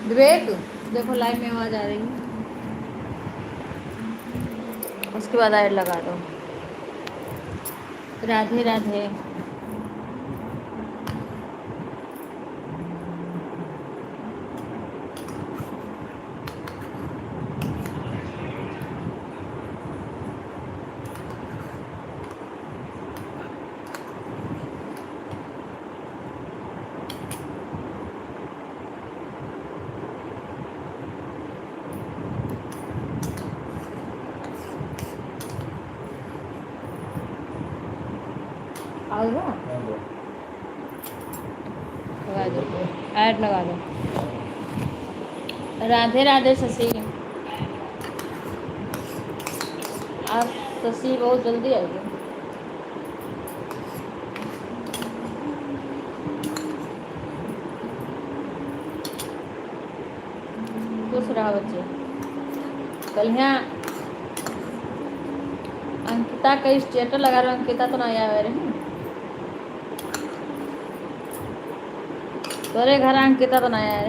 विवेक, देखो लाइव में आवाज आ रही है, उसके बाद ऐड लगा दो। राधे राधे। आओ ना, लगा दो, ऐड लगा दो। राधे राधे शशि। आप शशि बहुत जल्दी आएगी। खुश रहा बच्चे। कल यहाँ अंकिता का स्टेटस लगा रहा हूँ, अंकिता तो नहीं आया मेरे। तोरे घर अंकिता तो नहीं आया रे।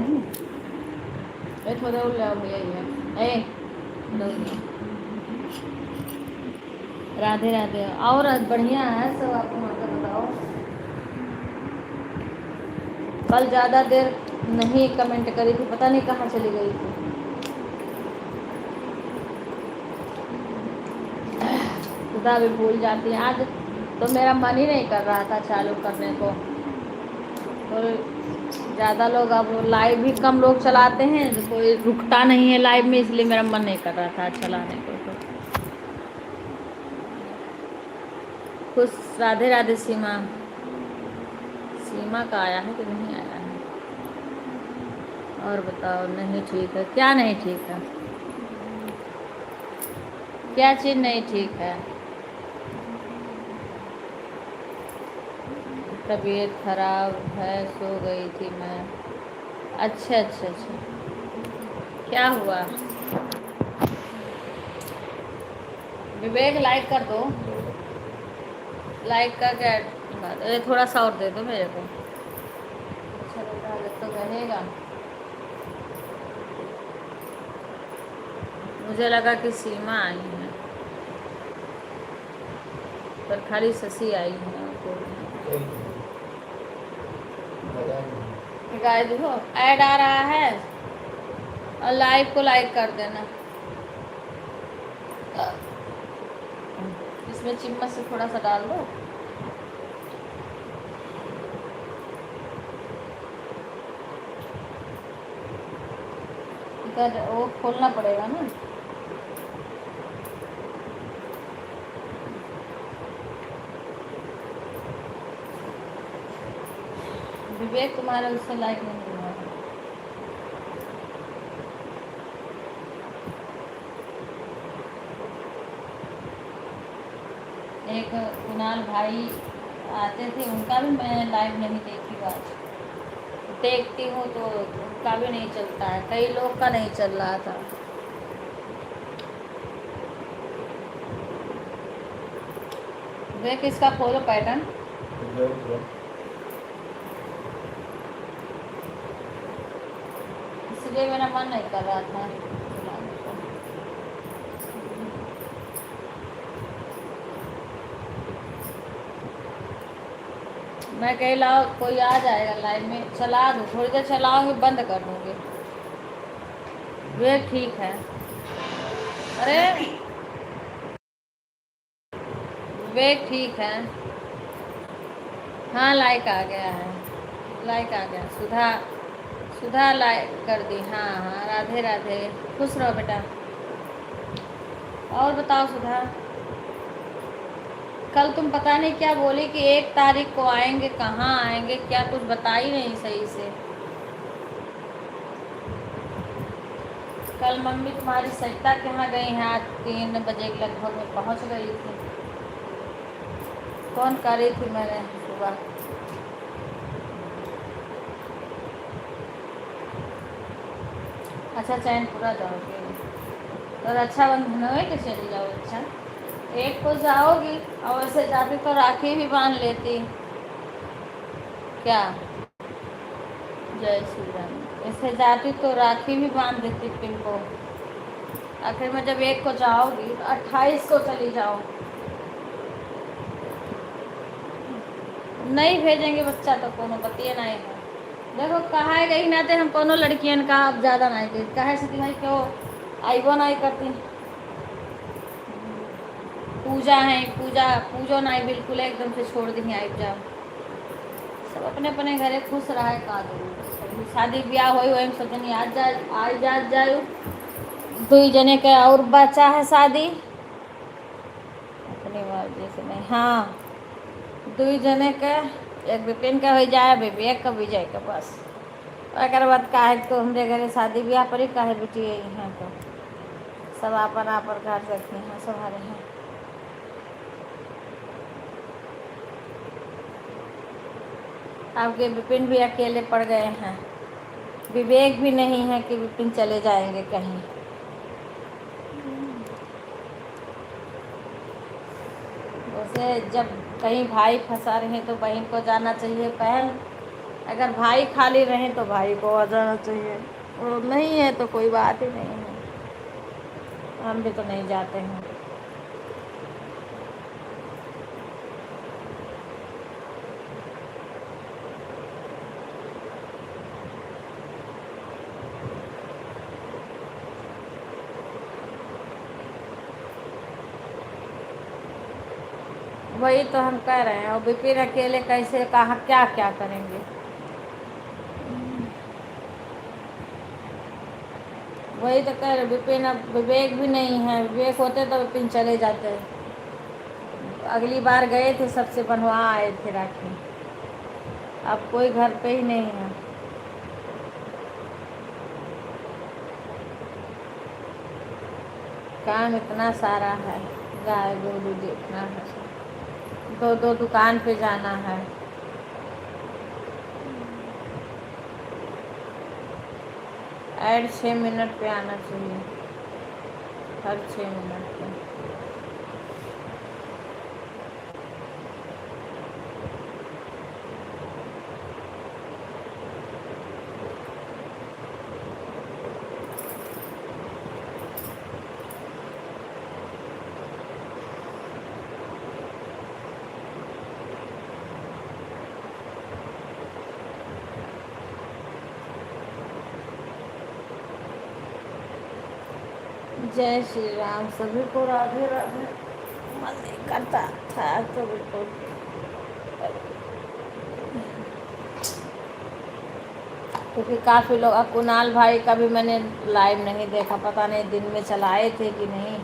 थोड़ा उड़ ले भैया। ए राधे राधे। और बढ़िया है सब, आपको मतलब बताओ। कल ज़्यादा देर नहीं कमेंट करी थी, पता नहीं कहाँ चली गई थी। खुदा भी भूल जाती है। आज तो मेरा मन ही नहीं कर रहा था चालू करने को। तो ज़्यादा लोग अब लाइव भी कम लोग चलाते हैं, तो कोई रुकता नहीं है लाइव में, इसलिए मेरा मन नहीं कर रहा था चलाने को। तो खुश। राधे राधे सीमा। सीमा का आया है कि नहीं आया है? और बताओ। नहीं ठीक है? क्या नहीं ठीक है? क्या चीज़ नहीं ठीक है? तबीयत खराब है, सो गई थी मैं। अच्छा अच्छा अच्छा, क्या हुआ? विवेक लाइक कर दो, लाइक करके अरे थोड़ा सा और दे दो मेरे को। अच्छा बेटा जब तो रहेगा। मुझे लगा कि सीमा आई है, पर खाली शशि आई है। गाय देखो ऐड आ रहा है, और लाइव को लाइक कर देना। इसमें चम्मच से थोड़ा सा डाल दो। इधर वो खोलना पड़ेगा ना। विवेक तुम्हारा उससे लाइक नहीं हुआ है। एक कुणाल भाई आते थे, उनका भी मैं लाइव नहीं देखी बात। देखती हूँ तो उनका भी नहीं चलता है, कई लोग का नहीं चल रहा था। देख इसका खोलो पैटर्न। इसलिए मेरा मन नहीं कर रहा था चलाने को। मैं कही लाओ कोई आ जाएगा लाइव में, चला दूँ थोड़ी देर, चलाऊंगी बंद कर दूँगी। वे ठीक है। अरे वे ठीक है। हाँ लाइक आ गया है, लाइक आ गया। सुधा, सुधा लाइक कर दी। हाँ हाँ राधे राधे, खुश रहो बेटा। और बताओ सुधा, कल तुम पता नहीं क्या बोली कि 1 तारीख को आएंगे, कहाँ आएंगे क्या कुछ बता ही नहीं सही से। कल मम्मी तुम्हारी सरिता के यहाँ गई हैं, आज 3 बजे के लगभग में पहुँच गई थी। फ़ोन करी थी मैंने सुबह। अच्छा चैन पूरा जाओगे तो रक्षाबंधन है कि चली जाओ। अच्छा एक को जाओगी, और वैसे जाती तो राखी भी बांध लेती क्या। जय श्री राम। ऐसे जाती तो राखी भी बांध देती पिन को। आखिर में जब 1 को जाओगी तो 28 को चली जाओ। नहीं भेजेंगे बच्चा तो कोनो बतिए नहीं है। देखो कहा गई नाते हम कोनो लड़कियन का अब ज़्यादा नहीं कही कहे से भाई क्यों आईबो नहीं करती। पूजा है पूजा पूजो नहीं बिल्कुल एकदम से छोड़ दी आई जाओ। सब अपने अपने घरे खुश रहे का दो शादी ब्याह हो सोचनी आज जा जाओ 2 जने के और बच्चा है शादी अपनी मर्जी से नहीं। हाँ 2 जने के एक विपिन का हो जाए बेबी एक का विजय का बस एक बाद काहे तो हमारे घरे शादी ब्याह पर ही काहे बेटी हैं तो सब अपन घर रखी हैं संभाले हैं। आपके विपिन भी अकेले पड़ गए हैं। विवेक भी नहीं है कि विपिन चले जाएंगे कहीं। वैसे जब कहीं भाई फंसा रहे तो बहन को जाना चाहिए। बहन अगर भाई खाली रहे तो भाई को आ जाना चाहिए और नहीं है तो कोई बात ही नहीं है। हम भी तो नहीं जाते हैं। वही तो हम कह रहे हैं और विपिन अकेले कैसे कहाँ क्या क्या करेंगे। वही तो कह रहे विपिन अब विवेक भी नहीं है। विवेक होते तो विपिन चले जाते। अगली बार गए थे सबसे बनवा आए थे राखी। अब कोई घर पे ही नहीं है। काम इतना सारा है गाय गोरू देखना है 2 दुकान पे जाना है। ऐड 6 मिनट पे आना चाहिए हर 6 मिनट पे। जय श्री राम सभी को राधे राधे। मन नहीं करता था तो बिल्कुल क्योंकि काफ़ी लोग कुणाल भाई का भी मैंने लाइव नहीं देखा। पता नहीं दिन में चलाए थे कि नहीं।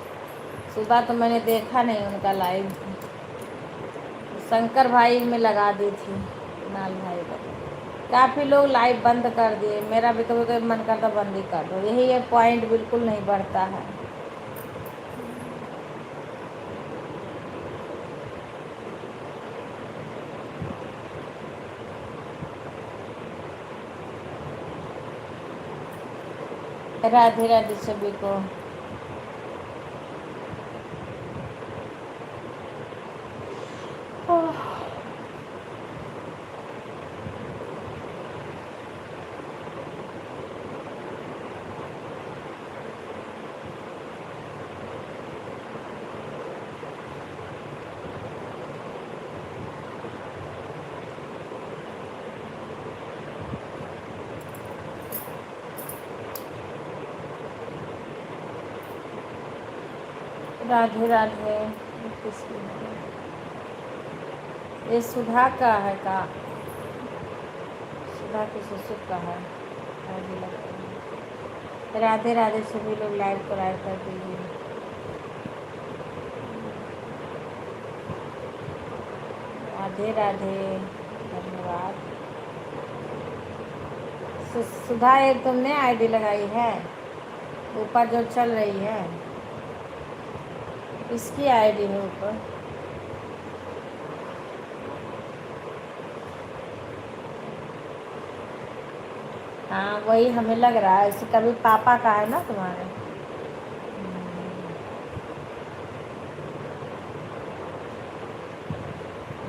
सुबह तो मैंने देखा नहीं उनका लाइव। शंकर भाई में लगा दी थी कुणाल भाई का। काफ़ी लोग लाइव बंद कर दिए। मेरा भी तो मन करता बंद ही कर दो। यही है पॉइंट बिल्कुल नहीं बढ़ता है। राधे राधे सभी को। राधे राधे। ये सुधा का है का सुधा के ससुर का है। राधे राधे सभी लोग लाइव को लाइव कर दीजिए। राधे राधे धन्यवाद। सुधा ये तुमने आईडी लगाई है ऊपर जो चल रही है इसकी आईडी है ऊपर। हाँ वही हमें लग रहा है इससे कभी पापा का है ना तुम्हारे।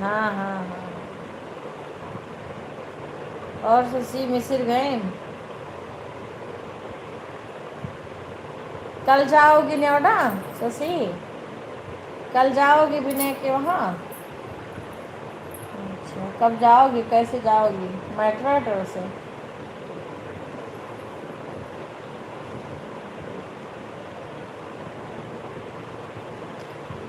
हाँ हाँ हाँ। और शशि मिश्र गए कल जाओगी नोएडा शशि? कल जाओगी विनय के वहाँ? अच्छा, कब जाओगी, कैसे जाओगी, मेट्रो वेट्रो से?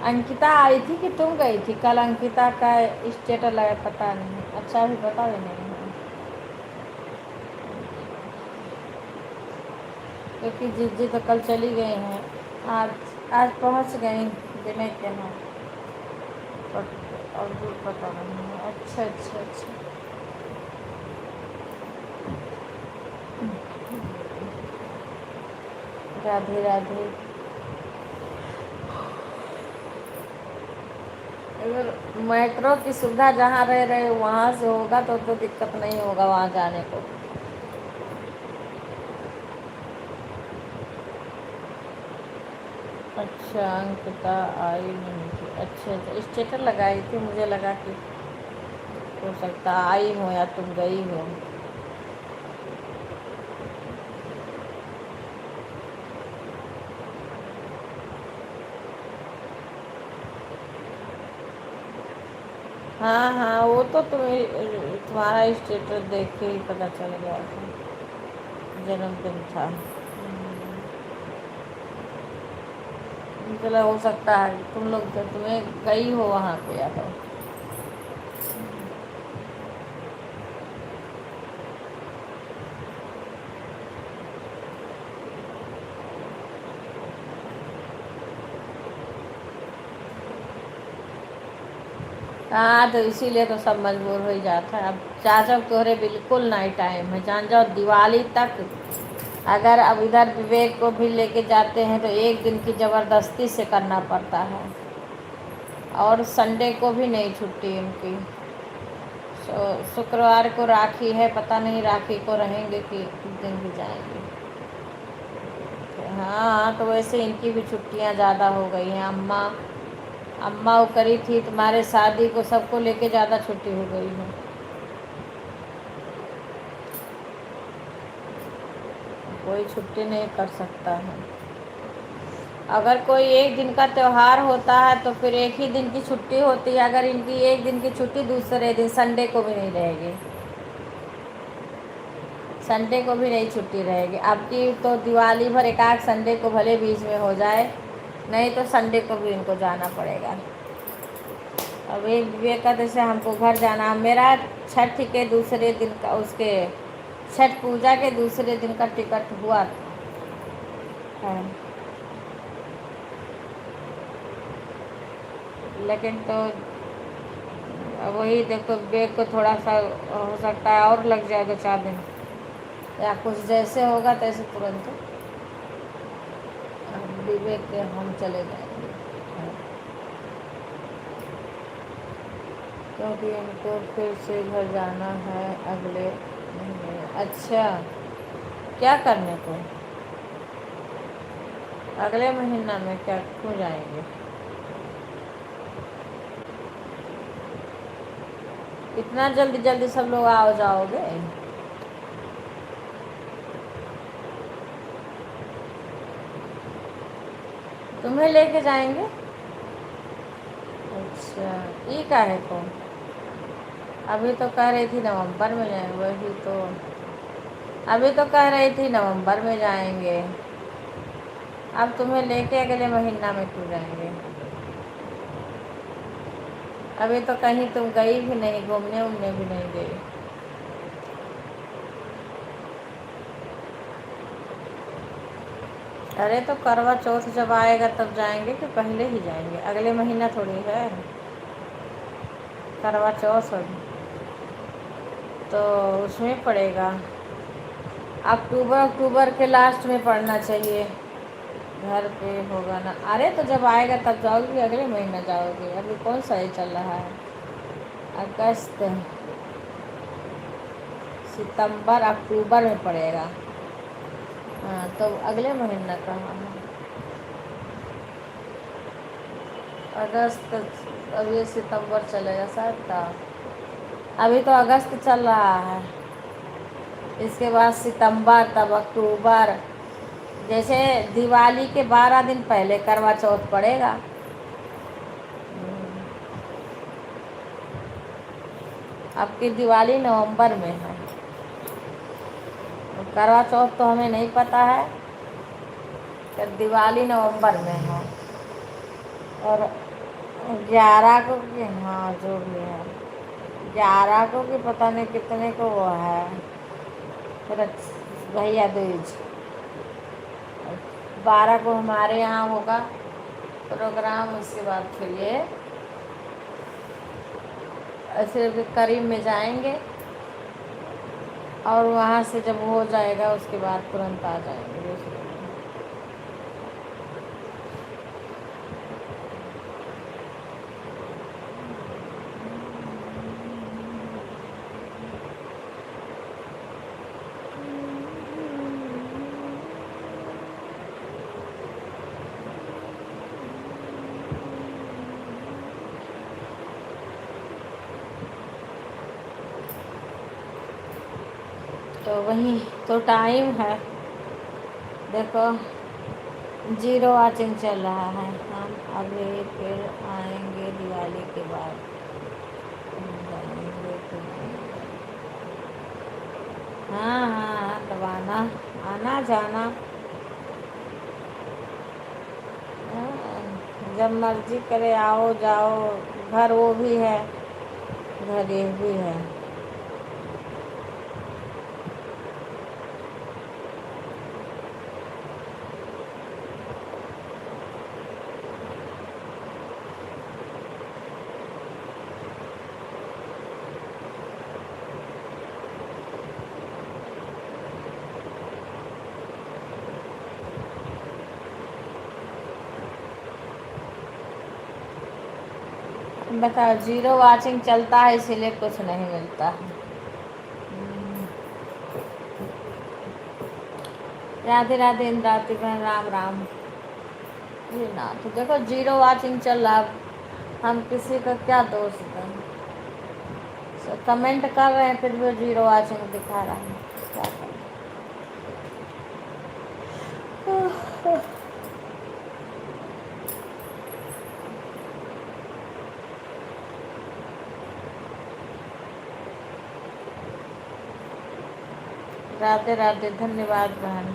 अंकिता आई थी कि तुम गई थी कल? अंकिता का स्टेटस लगा, पता नहीं, अच्छा भी पता भी नहीं है, क्योंकि जीजी तो कल चली गई हैं। आज आज पहुंच गई विनय के यहाँ, और दूर पता नहीं है। अच्छा अच्छा अच्छा। राधे राधे। अगर मेट्रो की सुविधा जहाँ रह रहे वहाँ से होगा तो दिक्कत नहीं होगा वहाँ जाने को। अच्छा, अंकिता आई नहीं थी? अच्छा अच्छा, स्टेटस लगाई थी, मुझे लगा कि हो सकता आई हो या तुम गई हो। हाँ हाँ, वो तो तुम्हारा स्टेटस देख के ही पता चल गया था, जन्मदिन था। चलो, हो सकता है तुम लोग तुम्हें गई हो वहाँ पे या तो। हाँ, तो इसीलिए तो सब मजबूर हो ही जाता है। अब चाचा तोहरे बिल्कुल नहीं टाइम है, जान जाओ दिवाली तक। अगर अब इधर विवेक को भी लेके जाते हैं तो एक दिन की ज़बरदस्ती से करना पड़ता है, और संडे को भी नहीं छुट्टी उनकी। शुक्रवार को राखी है, पता नहीं राखी को रहेंगे कि उस दिन भी जाएंगे। हाँ, तो वैसे इनकी भी छुट्टियाँ ज़्यादा हो गई हैं। अम्मा अम्मा वो करी थी तुम्हारे शादी को, सबको लेके ज़्यादा छुट्टी हो गई है। कोई छुट्टी नहीं कर सकता है। अगर कोई एक दिन का त्यौहार होता है तो फिर एक ही दिन की छुट्टी होती है। अगर इनकी एक दिन की छुट्टी दूसरे दिन संडे को भी नहीं रहेगी, संडे को भी नहीं छुट्टी रहेगी। अब की तो दिवाली भर एक आध संडे को भले बीच में हो जाए, नहीं तो संडे को भी इनको जाना पड़ेगा। अब एक विवेक का जैसे हमको घर जाना, मेरा छठ के दूसरे दिन का, उसके छठ पूजा के दूसरे दिन का टिकट हुआ है, लेकिन तो वही देखो विवेक को थोड़ा सा हो सकता है और लग जाए 2-4 दिन, या कुछ जैसे होगा तैसे तुरंत विवेक के हम चले जाएंगे, क्योंकि इनको फिर से घर जाना है अगले महीने। अच्छा, क्या करने को? अगले महीना में क्या, क्यों जाएंगे? इतना जल्दी जल्दी सब लोग आओ जाओगे? तुम्हें लेके जाएंगे? अच्छा, ये का है को? अभी तो कह रही थी नवंबर में जाएंगे, वही तो अभी तो कह रही थी नवंबर में जाएंगे। अब तुम्हें लेके अगले महीना में क्यों जाएंगे? अभी तो कहीं तुम गई भी नहीं, घूमने उमने भी नहीं गई। अरे तो करवा चौथ जब आएगा तब जाएंगे कि पहले ही जाएंगे? अगले महीना थोड़ी है करवा चौथ, तो उसमें पड़ेगा अक्टूबर के लास्ट में पड़ना चाहिए। घर पे होगा ना? अरे तो जब आएगा तब जाओगी, अगले महीना जाओगी? अभी कौन सा ये चल रहा है? अगस्त, सितंबर, अक्टूबर में पड़ेगा। हाँ, तो अगले महीना कहाँ है? अगस्त, अब ये सितंबर चलेगा शायद था। अभी तो अगस्त चल रहा है, इसके बाद सितंबर, तब अक्टूबर, जैसे दिवाली के 12 दिन पहले करवा चौथ पड़ेगा। आपकी दिवाली नवंबर में है, और करवा चौथ तो हमें नहीं पता है, तो दिवाली नवंबर में है। और 11 को कि हाँ जो भी है, 11 को कि पता नहीं कितने को वो है फिर भैया दूज। 12 को हमारे यहाँ होगा प्रोग्राम, उसके बाद फिर ये ऐसे करीब में जाएंगे, और वहाँ से जब हो जाएगा उसके बाद तुरंत आ जाएंगे दूसरे दिन। तो वही तो टाइम है, देखो 0 वाचिंग चल रहा है। हम अभी फिर आएंगे दिवाली के बाद, जाएंगे फिर हाँ हाँ हाँ, तब आना, आना जाना। हाँ, जब मर्जी करे आओ जाओ, घर वो भी है, घर ये भी है। बताओ, 0 वाचिंग चलता है इसीलिए कुछ नहीं मिलता है। राधे राधे इंद्रावती बहन, राम राम। ये ना तो देखो 0 वाचिंग चल रहा, हम किसी का क्या दोष दें। कमेंट कर रहे हैं फिर भी 0 वाचिंग दिखा रहा है, क्या करें। राधे राधे, धन्यवाद बहन।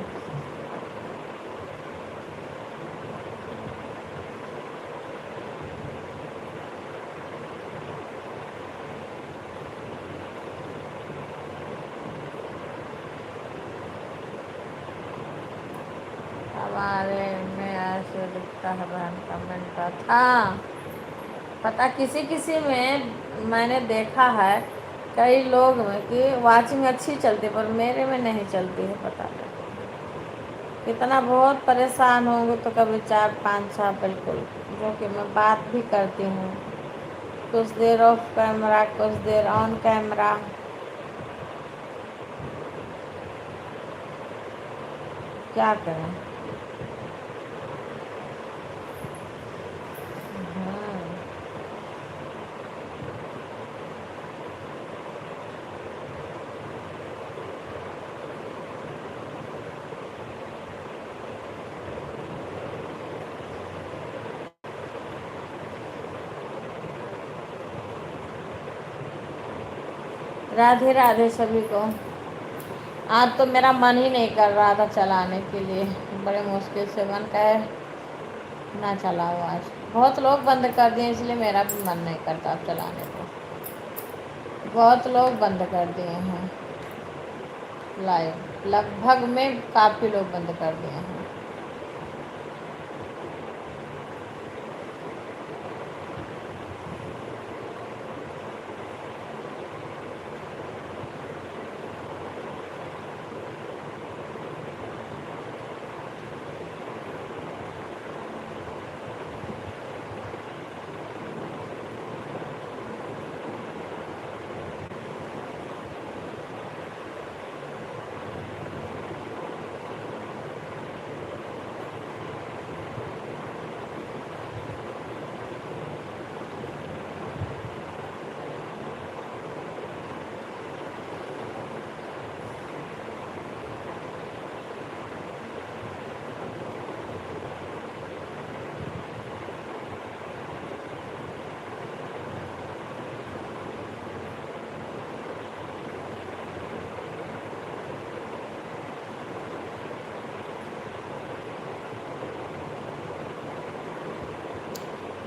हमारे में ऐसे दिखता है बहन, कमेंट का था पता, किसी किसी में मैंने देखा है, कई लोग में कि वाचिंग अच्छी चलती है, पर मेरे में नहीं चलती है, पता नहीं कितना। बहुत परेशान होंगे तो कभी 4 5 6 बिल्कुल, जो कि मैं बात भी करती हूँ, कुछ देर ऑफ कैमरा, कुछ देर ऑन कैमरा। क्या करें। हाँ। राधे राधे सभी को। आज तो मेरा मन ही नहीं कर रहा था चलाने के लिए, बड़े मुश्किल से मन करे ना चलाओ। आज बहुत लोग बंद कर दिए, इसलिए मेरा भी मन नहीं करता अब चलाने को। बहुत लोग बंद कर दिए हैं लाइव, लगभग में काफ़ी लोग बंद कर दिए हैं।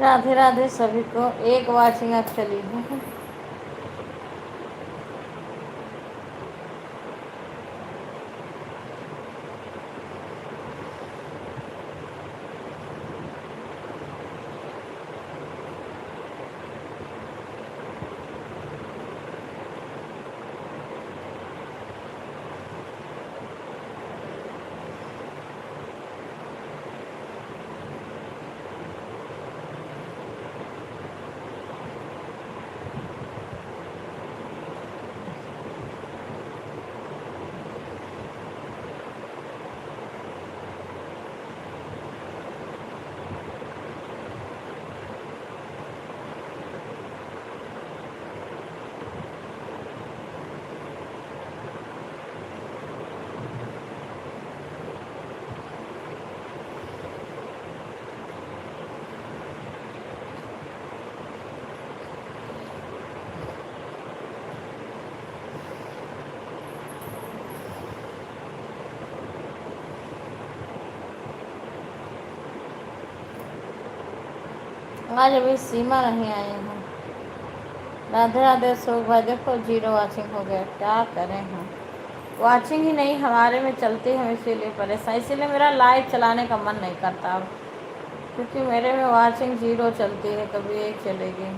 राधे राधे सभी को। एक वॉचिंग अब चली है। आज अभी सीमा नहीं आई है। राधे राधे अशोक भाई। देखो 0 वॉचिंग हो गया, क्या करें हम। वॉचिंग ही नहीं हमारे में चलती है, इसीलिए परेशान। इसीलिए मेरा लाइव चलाने का मन नहीं करता अब, क्योंकि मेरे में वॉचिंग 0 चलती है, कभी 1 चलेगी।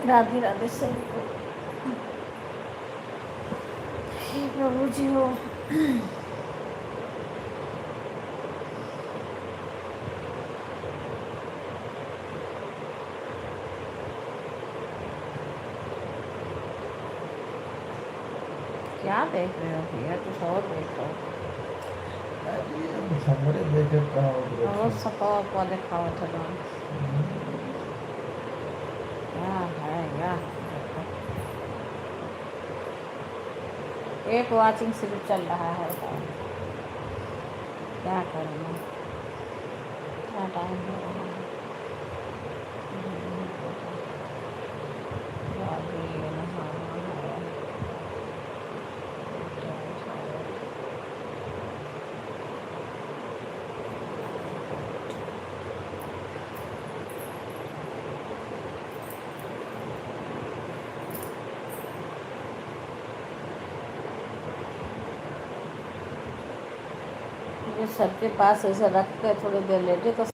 राधे राधे सभी को। हे प्रभु जी हो। क्या देख रहे हो भैया, कुछ और देखो। somebody make it वो सपा दिखाओ थोड़ा। क्या है यार, एक वॉचिंग सिर्फ चल रहा है। क्या करूँगा, क्या टाइम हो रहा है। अभी नहाना है। ये सबके पास ऐसे रख के थोड़ी देर लेटे तो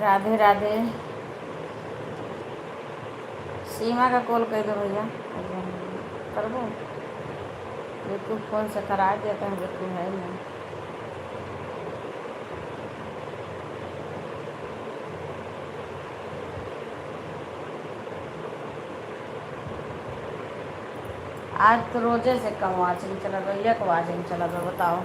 राधे राधे। सीमा का कॉल कर दो भैया, कर दो। बिल्कुल फ़ोन से करा देते हैं, बिल्कुल है नहीं। आज तो रोजे से कम वाचिंग चला गया, एक वाचिंग चला गया, बताओ।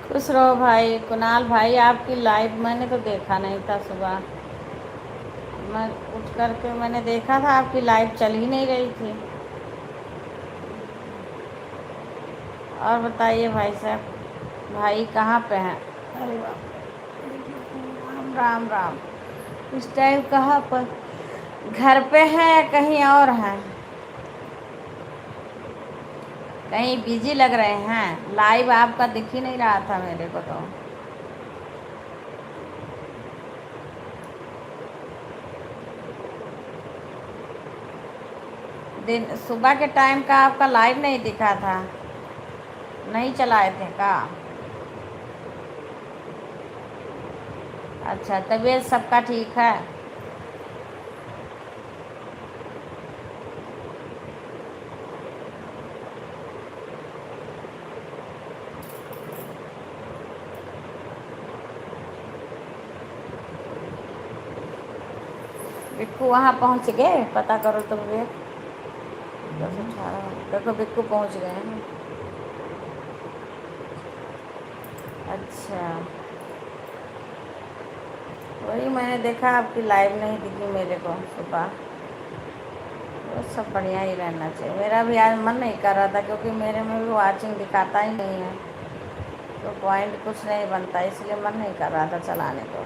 खुश रहो भाई। कुणाल भाई, आपकी लाइव मैंने तो देखा नहीं था सुबह। मैं उठ करके मैंने देखा था, आपकी लाइव चल ही नहीं रही थी। और बताइए भाई साहब, भाई कहाँ पे हैं? अरे बाप रे, राम राम राम। इस टाइम कहाँ पर, घर पे हैं या कहीं और हैं? कहीं बिजी लग रहे हैं। लाइव आपका दिख ही नहीं रहा था मेरे को तो। दिन सुबह के टाइम का आपका लाइव नहीं दिखा था, नहीं चलाए थे का? अच्छा, तबीयत सबका ठीक है? बिक्कू वहाँ पहुँच गए? पता करो तुम भी। 10:18 देखो, बिक्कू पहुँच गए हैं। अच्छा, वही मैंने देखा आपकी लाइव नहीं दिखी मेरे को सुबह। वो सब बढ़िया ही रहना चाहिए। मेरा भी आज मन नहीं कर रहा था क्योंकि मेरे में भी वाचिंग दिखाता ही नहीं है, तो पॉइंट कुछ नहीं बनता, इसलिए मन नहीं कर रहा था चलाने को।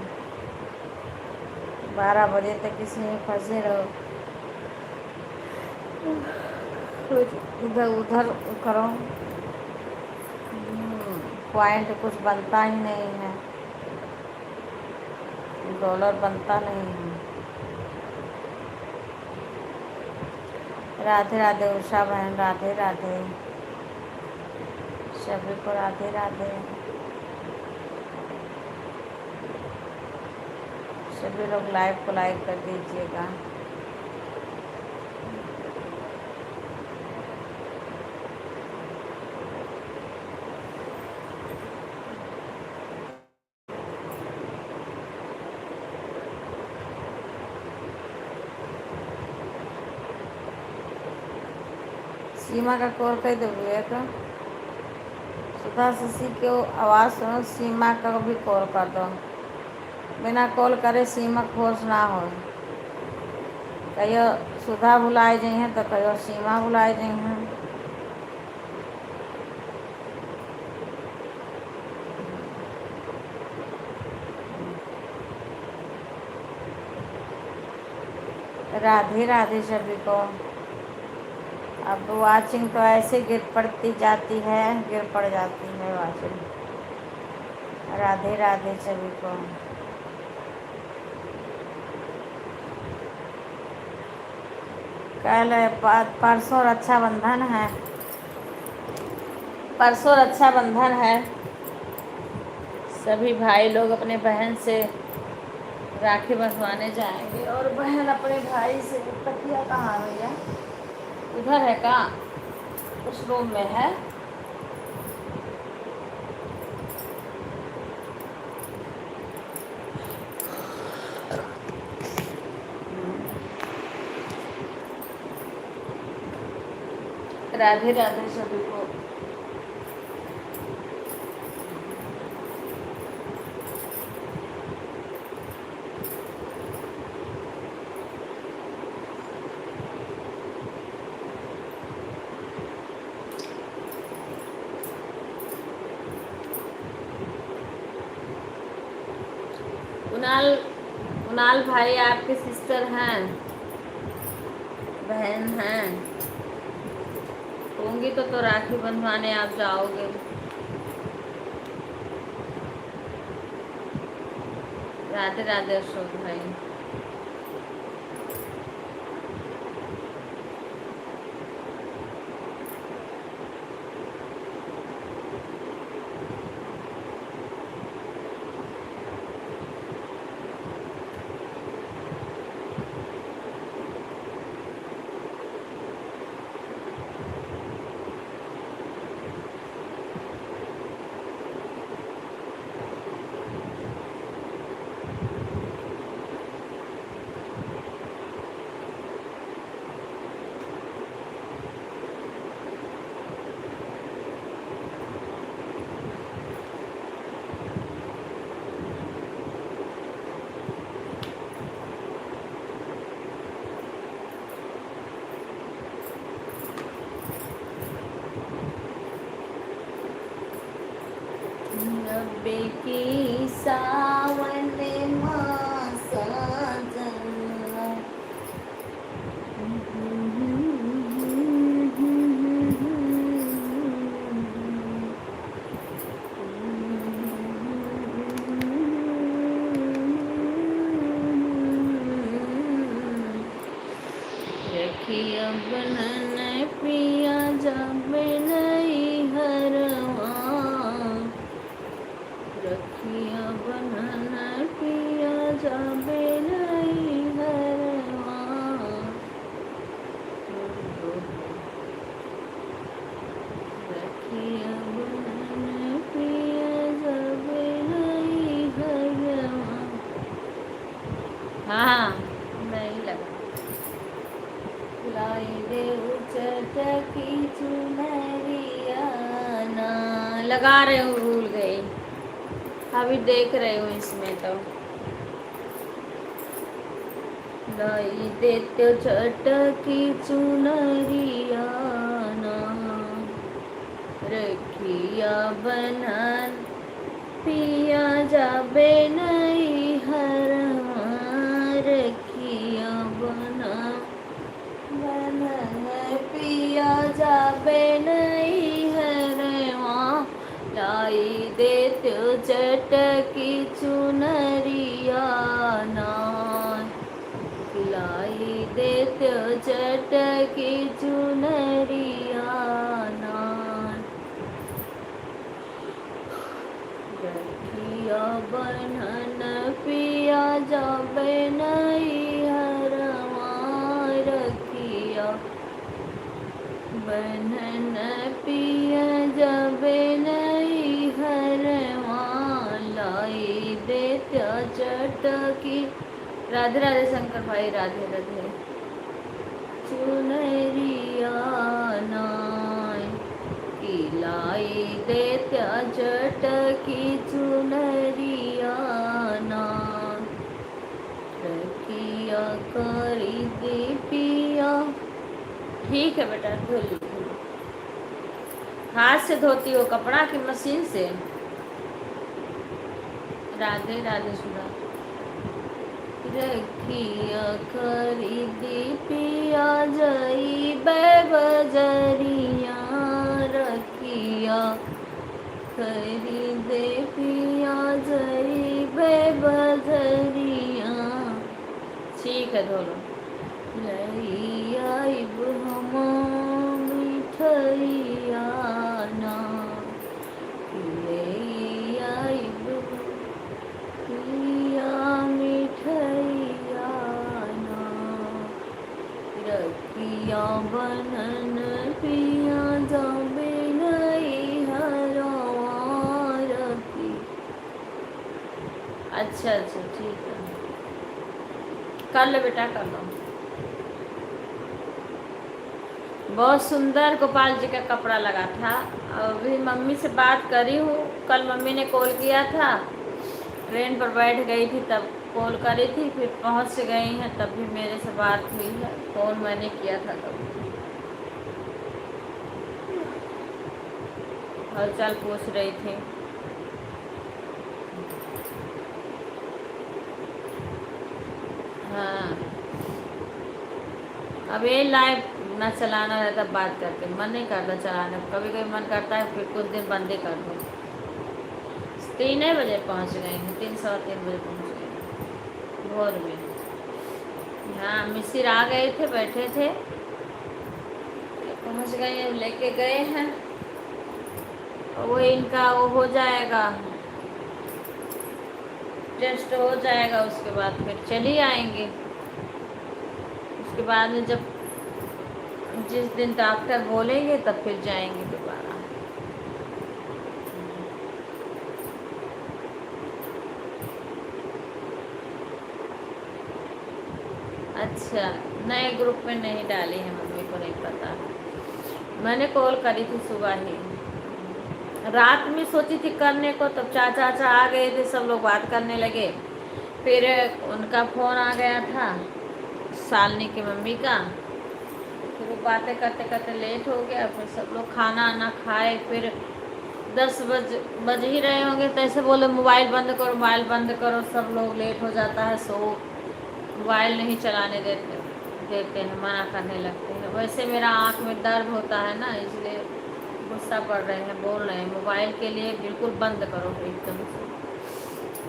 12 बजे तक किसी में फंसे रहो, इधर उधर करो, पॉइंट कुछ बनता ही नहीं है, डॉलर बनता नहीं है। राधे राधे उषा बहन, राधे राधे सभी को, राधे राधे। सभी लोग लाइव को लाइक कर दीजिएगा। सीमा का कॉल कर दो विवेक। सुधा शशि की आवाज़ सुनो, सीमा का भी कॉल कर दो। बिना कॉल करे सीमा खोज ना हो। कहियो सुधा बुलाए जाइ हैं तो कहियो सीमा बुलाए जाइ हैं। राधे राधे सभी को। अब वाचिंग तो ऐसे गिर पड़ती जाती है, गिर पड़ जाती है वाचिंग। राधे राधे सभी को। कल परसों रक्षाबंधन है, परसों रक्षाबंधन है। सभी भाई लोग अपने बहन से राखी बंधवाने जाएंगे और बहन अपने भाई से। तकिया कहाँ है भैया? उधर है का? उस रूम में है। राधे राधे सभी को। कुणाल भाई आपके सिस्टर हैं, बहन हैं, होंगी तो राखी बंधवाने आप जाओगे। राधे राधे अशोक भाई। की सावन रखिया बनन पिया जब नहीं हरवा, रखिया बनन पिया जब नहीं हरवा। रखिया बनन पिया जब नहीं हरवा। हाँ नहीं लगा। लाई देव चटकी चुनरिया ना, लगा रहे हूँ, भूल गई। अभी देख रही हूँ इसमें तो। लाई देते चटकी चुनरिया ना, रखिया बनन पिया जाबे नहीं हरवा, रखिया बनन पिया जाबे नहीं हरवा, लाई देते चटकी चुनरिया ना, लाई देते चटकी चुनरिया ना, रखिया बनन पिया जाबे नहीं हरवा, रखिया बनन पिया जाबे नहीं हरवा, लाई देते चटकी। राधे राधे शंकर भाई, राधे राधे। चुनरिया नाय की लाई देत्या चटकी चुनरिया नाय, रखिया करी दे पिया। ठीक है बेटा, धो ली। हाथ से धोती हो कपड़ा की मशीन से? राधे राधे सुधा। रखिया खरीदी पिया जई बजरिया, रखिया खरीदे पिया जई बजरिया। ठीक है, धोलो। लई आइब हम मिठैया ना, लई आइब पिया मिठैया ना, रखिया बनन पिया जाबे नहीं हरवा, रखी। अच्छा अच्छा, ठीक है, कर लो बेटा, कर लो। बहुत सुंदर गोपाल जी का कपड़ा लगा था। अभी मम्मी से बात करी हूँ, कल मम्मी ने कॉल किया था, ट्रेन पर बैठ गई थी तब कॉल करी थी, फिर पहुँच गई हैं तब भी मेरे से बात हुई है, फ़ोन मैंने किया था तब। हालचाल पूछ रही थी। हाँ, अब ये लाइव ना चलाना रहता, बात करके मन नहीं करता चलाने, कभी कभी मन करता है फिर कुछ दिन बंद ही कर दो। 3 बजे पहुँच गए हैं, 3 सवा 3 बजे पहुँच गए भोर में। हाँ, मिसिर आ गए थे, बैठे थे, पहुँच गए, लेके गए हैं। वो इनका वो हो जाएगा, टेस्ट हो जाएगा, उसके बाद फिर चली आएंगे। उसके बाद में जब जिस दिन डॉक्टर बोलेंगे तब फिर जाएंगे दोबारा। अच्छा, नए ग्रुप में नहीं डाली है, मम्मी को नहीं पता। मैंने कॉल करी थी सुबह ही, रात में सोची थी करने को, तब चाचा आ गए थे, सब लोग बात करने लगे। फिर उनका फ़ोन आ गया था, सालनी की मम्मी का, फिर वो बातें करते करते लेट हो गया। फिर सब लोग खाना आना खाए, फिर 10 बज ही रहे होंगे, तो ऐसे बोले मोबाइल बंद करो, मोबाइल बंद करो, सब लोग लेट हो जाता है, सो मोबाइल नहीं चलाने देते हैं, मना करने लगते हैं। वैसे मेरा आँख में दर्द होता है ना, इसलिए गुस्सा पड़ रहे हैं, बोल रहे हैं मोबाइल के लिए बिल्कुल बंद करो एकदम से।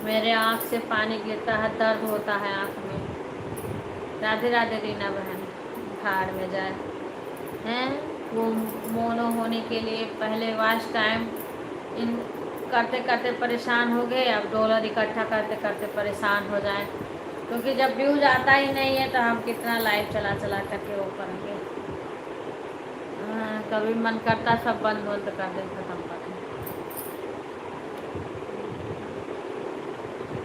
मेरे आँख से पानी गिरता है, दर्द होता है आँख में। राधे राधे रीना बहन, भाड़ में जाए हैं। वो मोनो होने के लिए पहले वाच टाइम इन करते करते परेशान हो गए, अब डॉलर इकट्ठा करते करते परेशान हो जाए, क्योंकि जब व्यूज आता ही नहीं है तो हम कितना लाइव चला चला करके वो करेंगे। कभी मन करता सब बंद कर दे, खत्म कर दे।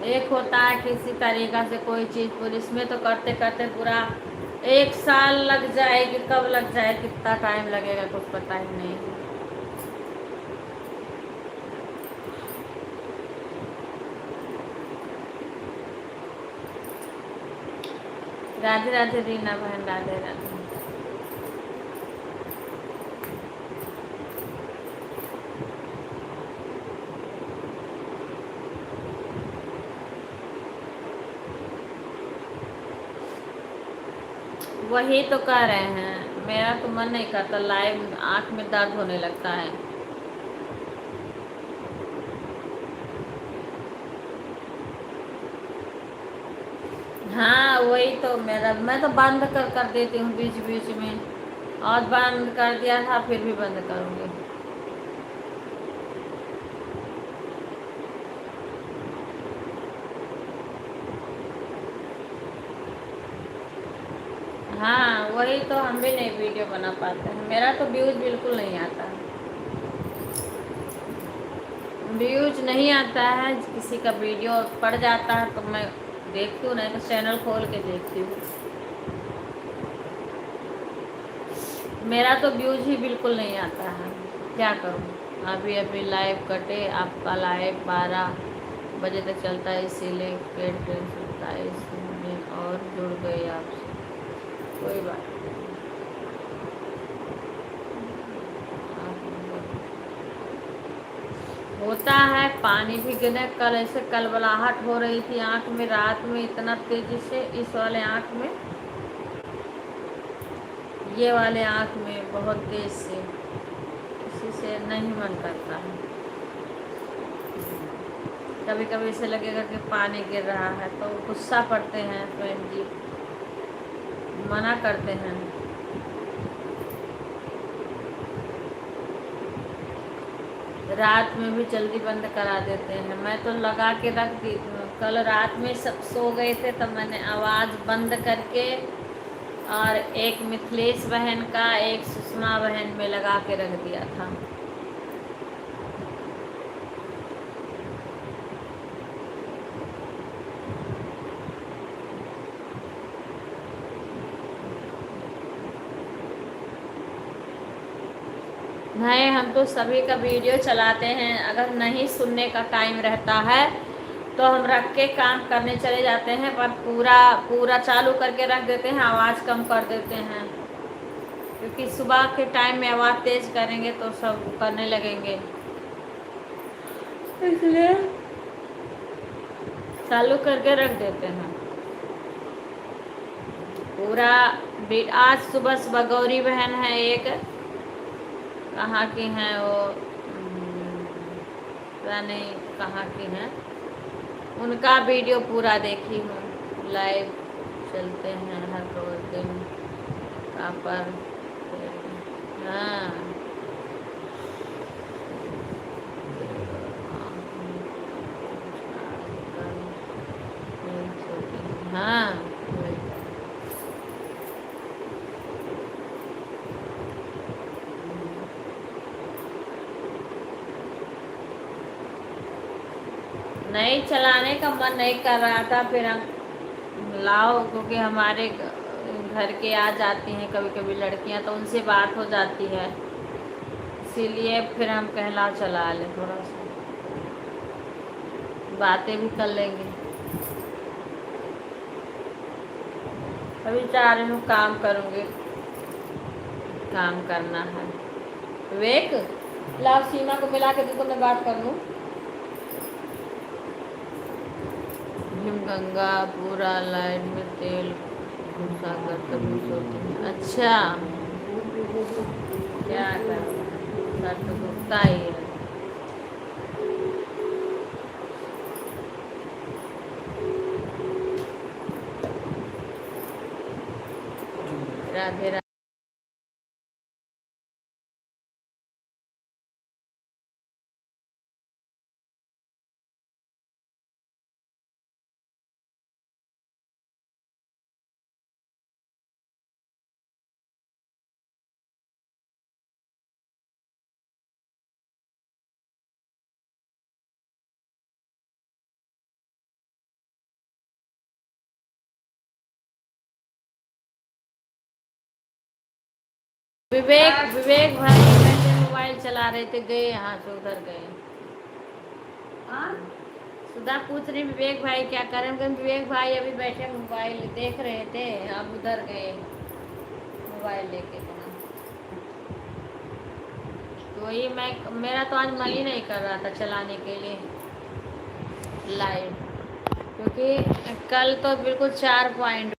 एक होता है किसी तरीका से कोई चीज़ पुलिस में, तो करते करते पूरा 1 साल लग जाएगी, कब लग जाए, कितना टाइम लगेगा कुछ पता ही नहीं। राधे राधे रीना बहन, राधे राधे। वही तो कह रहे हैं, मेरा तो मन नहीं करता लाइव, आंख में दर्द होने लगता है। हाँ वही तो मेरा, मैं तो बंद कर देती हूँ बीच बीच में, और बंद कर दिया था फिर भी बंद करूँगी। हाँ वही तो, हम भी नहीं वीडियो बना पाते हैं, मेरा तो व्यूज बिल्कुल नहीं आता, व्यूज नहीं आता है। किसी का वीडियो पड़ जाता है तो मैं देखती हूँ, नहीं तो चैनल खोल के देखती हूँ। मेरा तो व्यूज ही बिल्कुल नहीं आता है, क्या करूँ। अभी अभी लाइव कटे, आपका लाइव 12 बजे तक चलता है, इसीलिए पेड ट्रेन 27 में और जुड़ गए आपसे। कोई बात होता है। पानी भी गिरे, कल ऐसे कलबलाहट हो रही थी आँख में, रात में इतना तेजी से, इस वाले आँख में, ये वाले आँख में बहुत तेज से, इसी से नहीं मन करता है। कभी कभी ऐसे लगेगा कि पानी गिर रहा है तो गुस्सा पड़ते हैं फ्रेंड जी, मना करते हैं। रात में भी जल्दी बंद करा देते हैं, मैं तो लगा के रख दी। कल रात में सब सो गए थे तब मैंने आवाज़ बंद करके, और एक मिथिलेश बहन का, एक सुषमा बहन में लगा के रख दिया था। नहीं, हम तो सभी का वीडियो चलाते हैं, अगर नहीं सुनने का टाइम रहता है तो हम रख के काम करने चले जाते हैं, पर पूरा पूरा चालू करके रख देते हैं, आवाज़ कम कर देते हैं, क्योंकि सुबह के टाइम में आवाज़ तेज़ करेंगे तो सब करने लगेंगे, इसलिए चालू करके रख देते हैं पूरा। आज सुबह सुबह गौरी बहन है एक, कहाँ की हैं वो, पता नहीं कहाँ की हैं, उनका वीडियो पूरा देखी हूँ। लाइव चलते हैं हर रोज दिन का पर। हाँ हाँ नहीं, चलाने का मन नहीं कर रहा था, फिर हम लाओ, क्योंकि हमारे घर के आ जाती हैं कभी कभी लड़कियां, तो उनसे बात हो जाती है, इसीलिए फिर हम कहला चला लें, थोड़ा सा बातें भी कर लेंगे। अभी चाह रही हूँ काम करूँगी, काम करना है। विवेक, लाओ सीमा को मिला के दो तो मैं बात कर लूँ। गंगा पूरा लाइट में तेल घुसा कर तभी सोते हैं। अच्छा, क्या करूँ, सर तो दुखता ही है। राधे राधे। विवेक, विवेक भाई बैठे मोबाइल चला रहे थे, गए यहाँ से उधर गए। हाँ सुधा पूछ रही विवेक भाई क्या करें, विवेक भाई अभी बैठे मोबाइल देख रहे थे, अब उधर गए मोबाइल लेके अपना। तो वही मेरा तो आज मन ही नहीं कर रहा था चलाने के लिए लाइव, क्योंकि कल तो बिल्कुल 4 पॉइंट।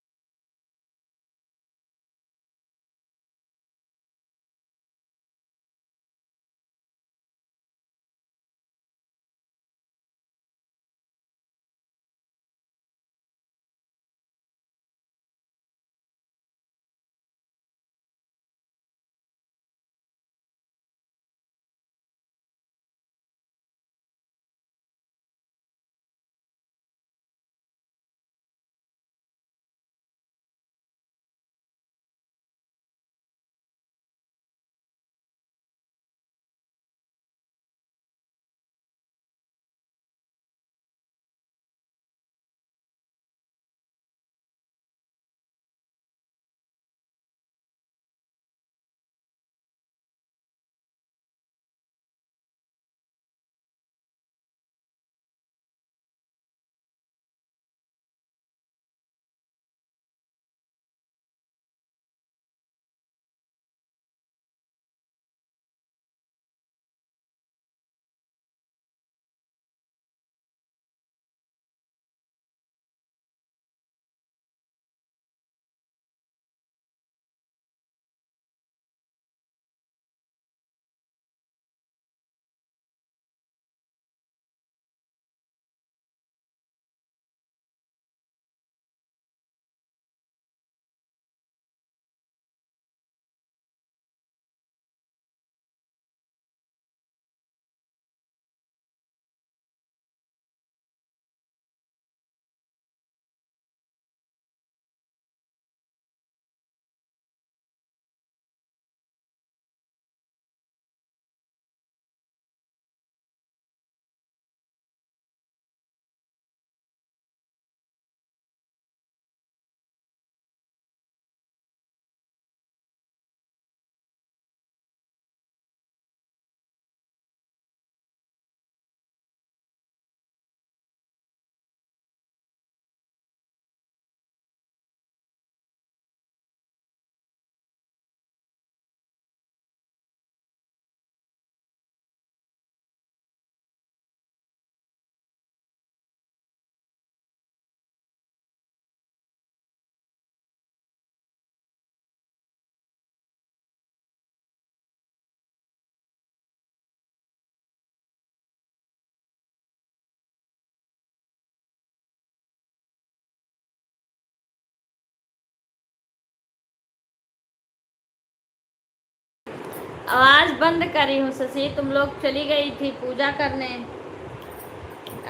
आवाज बंद करी हूँ शशि, तुम लोग चली गई थी पूजा करने।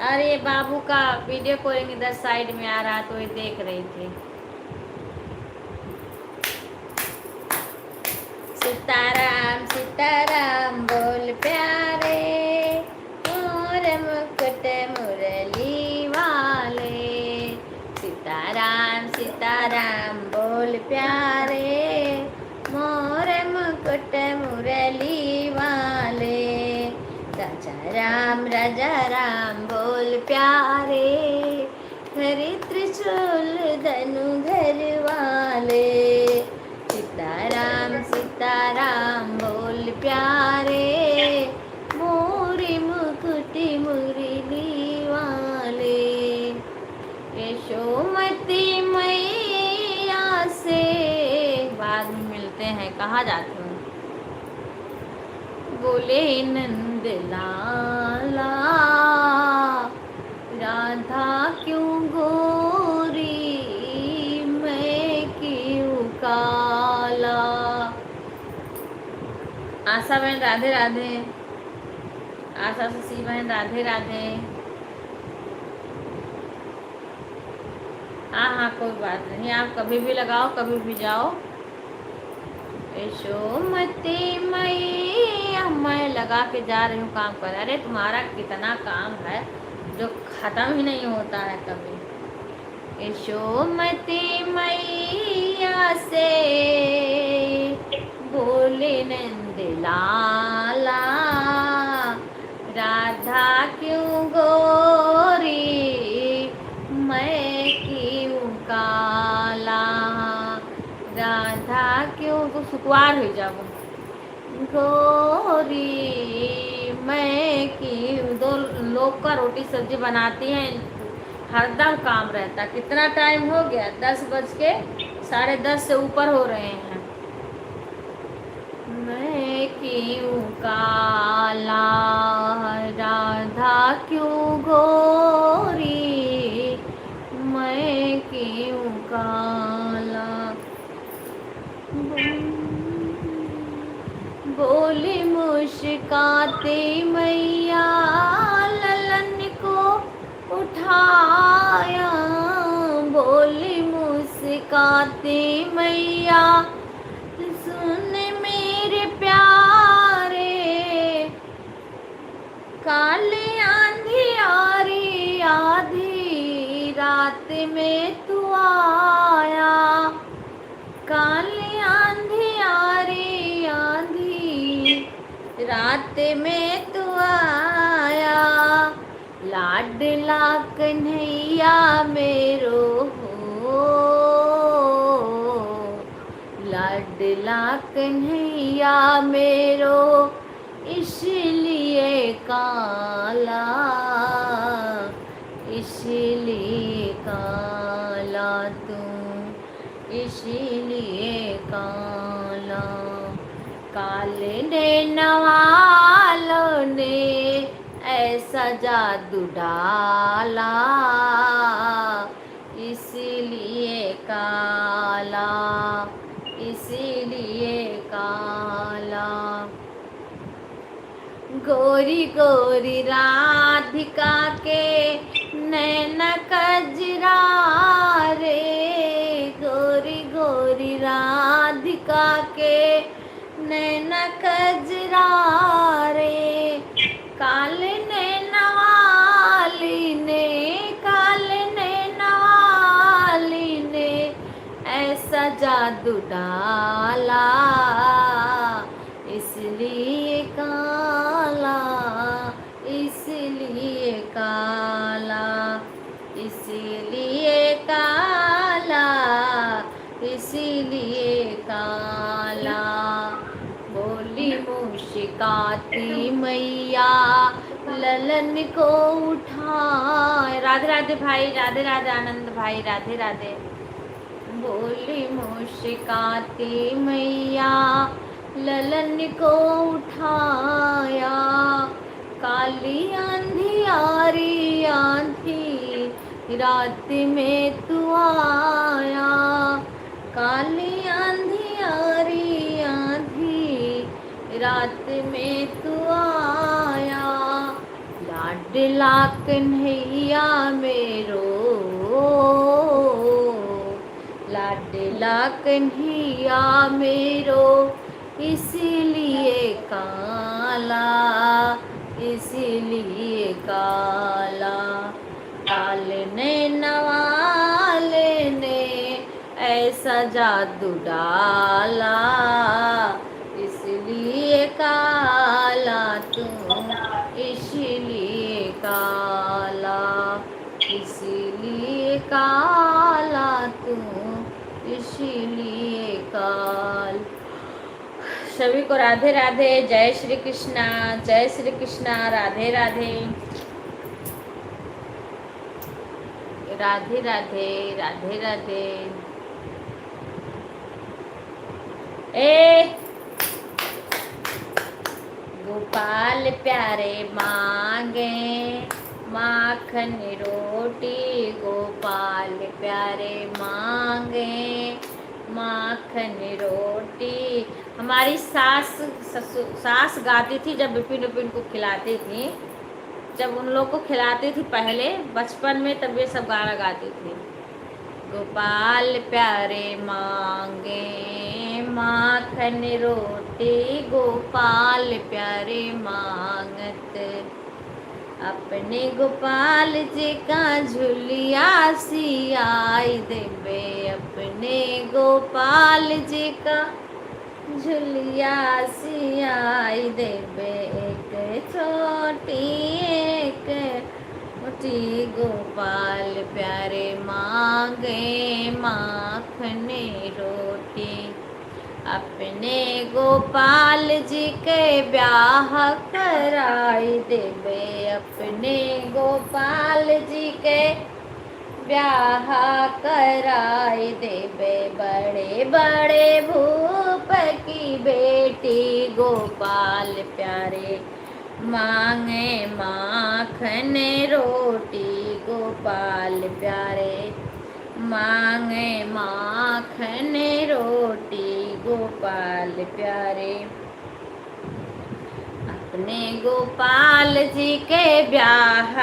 अरे बाबू का वीडियो कॉलिंग इधर साइड में आ रहा तो ये देख रही थी। सीताराम सीताराम बोल प्यारे, मोर मुकुट मुरली वाले। सीताराम सीताराम बोल प्यारे, मोर मुकुट मुरली वाले। राजा राम बोल प्यारे, हरि त्रिशूल धनु घर वाले। सीताराम सीताराम बोल प्यारे, मोरी मुकुट मुरली वाले। यशोमती मैया से बाद में मिलते हैं, कहाँ जाते हो? बोले नंद लाला, राधा क्यों गोरी, मैं क्यों काला। आशा बहन राधे राधे, आशा शशि बहन राधे राधे। हाँ कोई बात नहीं, आप कभी भी लगाओ कभी भी जाओ। यशोमती मैया, मैं लगा के जा रही हूँ काम पर। अरे तुम्हारा कितना काम है जो खत्म ही नहीं होता है कभी। यशोमती मैया से बोले नंद लाला, राधा क्यों गोरी, सुकुआर हो जाओ। गोरी मैं की दो लोग का रोटी सब्जी बनाती हैं, हरदम काम रहता। कितना टाइम हो गया? 10:10 से ऊपर हो रहे हैं। मैं क्यों काला, राधा क्यों गोरी, मैं क्यों काला। बोली मुस्काती मैया, ललन को उठाया। बोली मुस्काती मैया, सुन मेरे प्यारे, काले आंधी आधी रात में तू आया। काले आंधी रात में तू आया। लाडला कन्हैया मेरो हो, लाडला कन्हैया मेरो, इसलिए काला, इसलिए काला तू, इसलिए काला। काले नवालों ने ऐसा जादू डाला, इसलिए काला, इसलिए काला। गोरी गोरी राधिका के नैन कजरा रे, गोरी गोरी राधिका के नैन कजरा रे। काले नैना वाली ने, काले नैना वाली ने ऐसा जादू डाला, इसलिए काला, इसलिए काला, इसलिए काला, इसलिए काला। बोली मुस्काती मैया, ललन को उठाए। राधे राधे भाई, राधे राधे आनंद भाई, राधे राधे। बोली मुस्काती मैया, ललन को उठाया। काली आंधी रात में तू आया। काली आंधी रात में तू आया। लाडला कन्हैया मेरो, लाडला कन्हैया मेरो, इसलिए काला, इसलिए काला। काले नैना वाले ने ऐसा जादू डाला, इसलिए काला तू, इसलिए काला, इसलिए काला तू, इसलिए काल। सभी को राधे राधे, जय श्री कृष्णा, जय श्री कृष्णा, राधे राधे, राधे राधे, राधे राधे। ए गोपाल प्यारे मांगे माखन रोटी, गोपाल प्यारे मांगे माखन रोटी। हमारी सास गाती थी जब विपिन विपिन को खिलाती थी, जब उन लोग को खिलाती थी पहले बचपन में, तब ये सब गाना गाती थी। गोपाल प्यारे मांगे माखन रोटी, गोपाल प्यारे मांगत। अपने गोपाल जी का झुलिया सियाई देवे, अपने गोपाल जी का झुलिया सियाई देवे। एक छोटी एक मोटी, गोपाल प्यारे मांगे माखन रोटी। अपने गोपाल जी के ब्याह कराई देबे, अपने गोपाल जी के ब्याह कराई देबे। बड़े बड़े भूप की बेटी गोपाल प्यारे, मांगे माखन रोटी गोपाल प्यारे, मांगे माखन रोटी गोपाल प्यारे। अपने गोपाल जी के ब्याह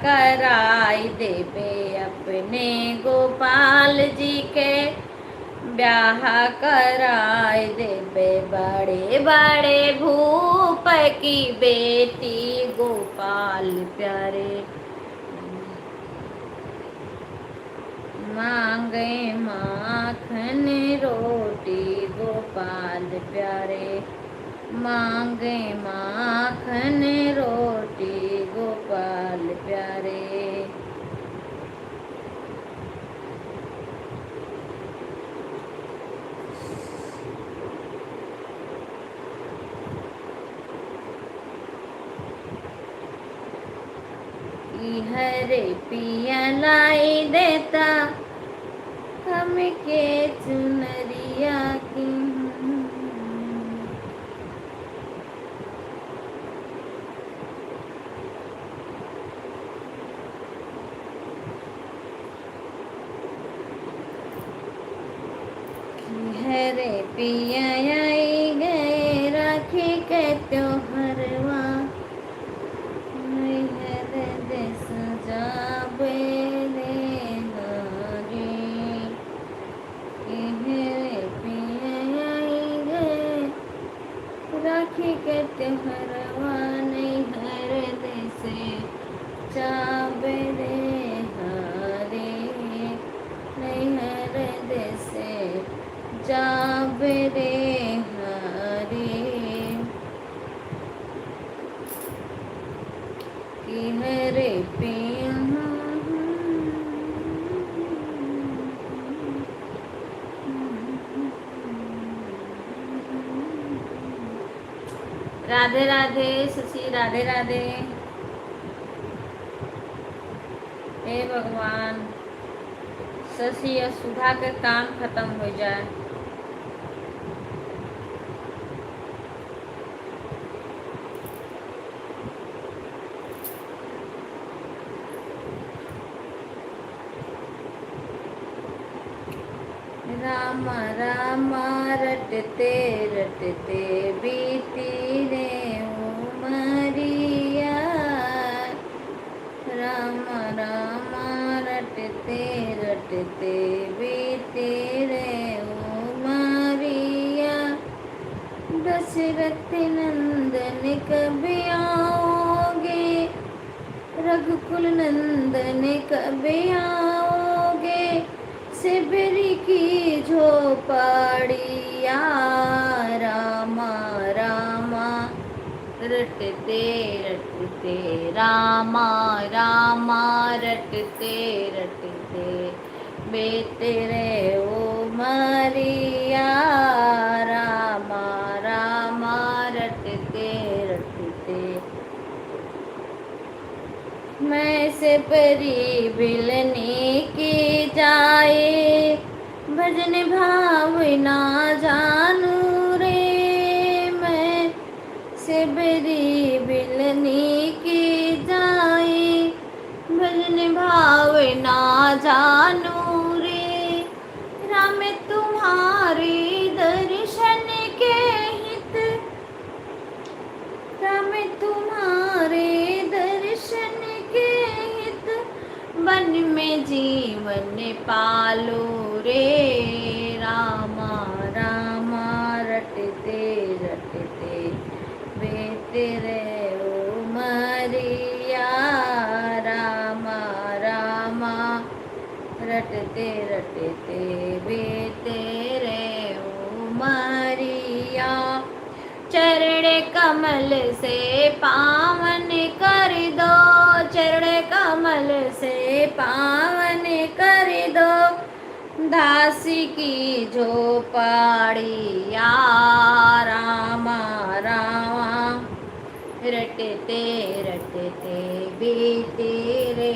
कराई देबे, अपने गोपाल जी के ब्याह कराई देबे। बड़े बड़े भूप की बेटी गोपाल प्यारे, मांगे माखन रोटी गोपाल प्यारे, मांगे माखन रोटी गोपाल प्यारे। हरे पिया लाई देता हमके चुनरिया की, हरे पिया आई गए राखी के त्योहरवा, देश जाबे रे नारी, हरे पिया आई गए राखी के त्योहरवा, नहीं हर देश जाबे रे हारे, नहीं हर देश जाबे रे हारे। हरे पिया राधे राधे शशि, राधे राधे। हे भगवान, शशि और सुधा के काम खत्म हो जाए। राम राम रटते रटते बीती रे उमरिया, राम राम रटते रटते बीती रे उमरिया। दशरथ नंदन कभी आओगे, रघुकुल नंदन कभी आओगे, शिवरी की झोपड़िया। रामा रामा रटते रटते, रामा रामा रटते रटते बेते रे ओ मरिया। रामा रामा रटते रटते, मैं से परी बिलने की जाए, भजन भाव ना जानू रे। मैं से बरी बिलने की जाए, भजन भाव ना जानू रे। राम तुम्हारे दर्शन के हित, राम तुम्हारे दर्शन के हित, वन में जीवन पालो रे। रामा रामा रटते रटते बेते रे ओ मरिया। रामा रामा रटते रटते बेते रे ओ मरिया। चरण कमल से पावन कर दो, चरण कमल से पावन कर दो, दासी की झोपड़ी या रामा रामा, रटते रटते बीती रे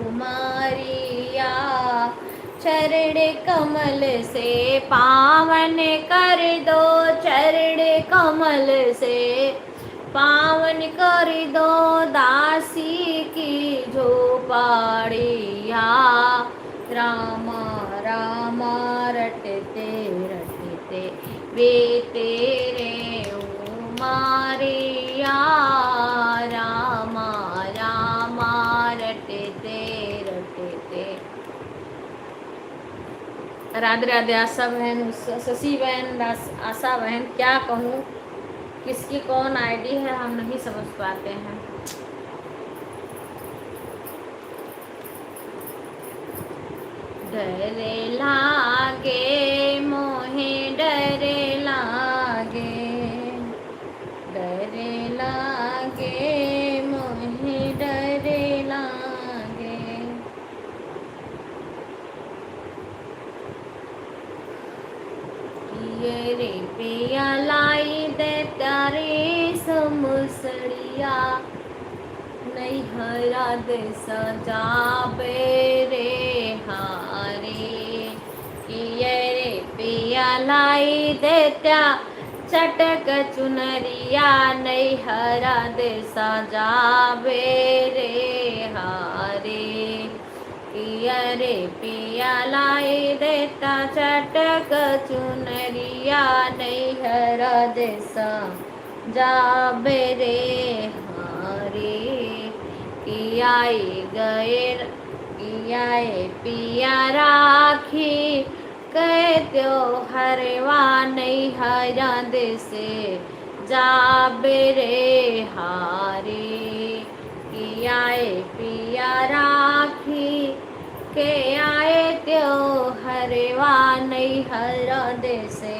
उमरिया, चरण कमल से पावन कर दो, चरण कमल से पावन कर दो, दासी की झोपड़िया रामा रामा, रटते रटते वे तेरे उमरिया रामा रामा, रटते रटते। राधे राधे आशा बहन, शशि बहन, आशा बहन, क्या कहूँ किसकी कौन आईडी है हम नहीं समझ पाते हैं। डर लागे मोहे डर लागे, डर लागे मोहे डर लागे, ये रे पिया लाई दे तारे समुसड़िया, नहीं हरा दे सजाबे रे हारे, ये रे पिया लाई देत्या चटक चुनरिया, नहीं हरा दे सजाबे रे हारे, रे पिया लाई देता चटक चुनरिया, नहीं हरा दे सजाबे रे हारे, कियाए गए कियाए पिया राखी, कह त्योहरवा नहीं हरा दे से जाबे रे हारे, कियाए पिया राखी, के आए त्योहरवा नहीं हरा दे से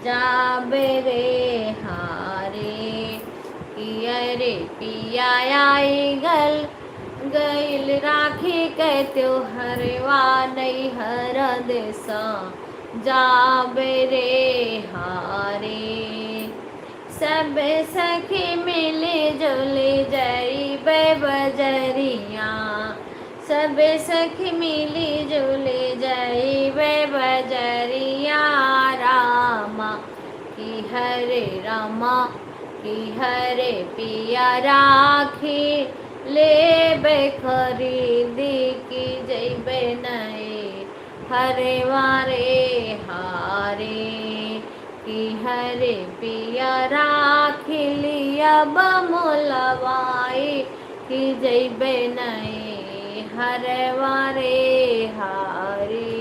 जाबे रे हारे, रे पिया आई गईल राखी, के त्योहरवा नहीं हरा दे सा जाबे रे हारे, सब सखी मिली जुली जईबे बजरिया, सब सखी मिली जुली जईबे बजरिया रामा, कि हरे रामा कि हरे पिया राखी, ले बे खरीदी की जईबे नए हरे वारे हारे, कि हरे पिया राखी लिया बमोलवाई, कि जईबे नए हरे वारे हारे,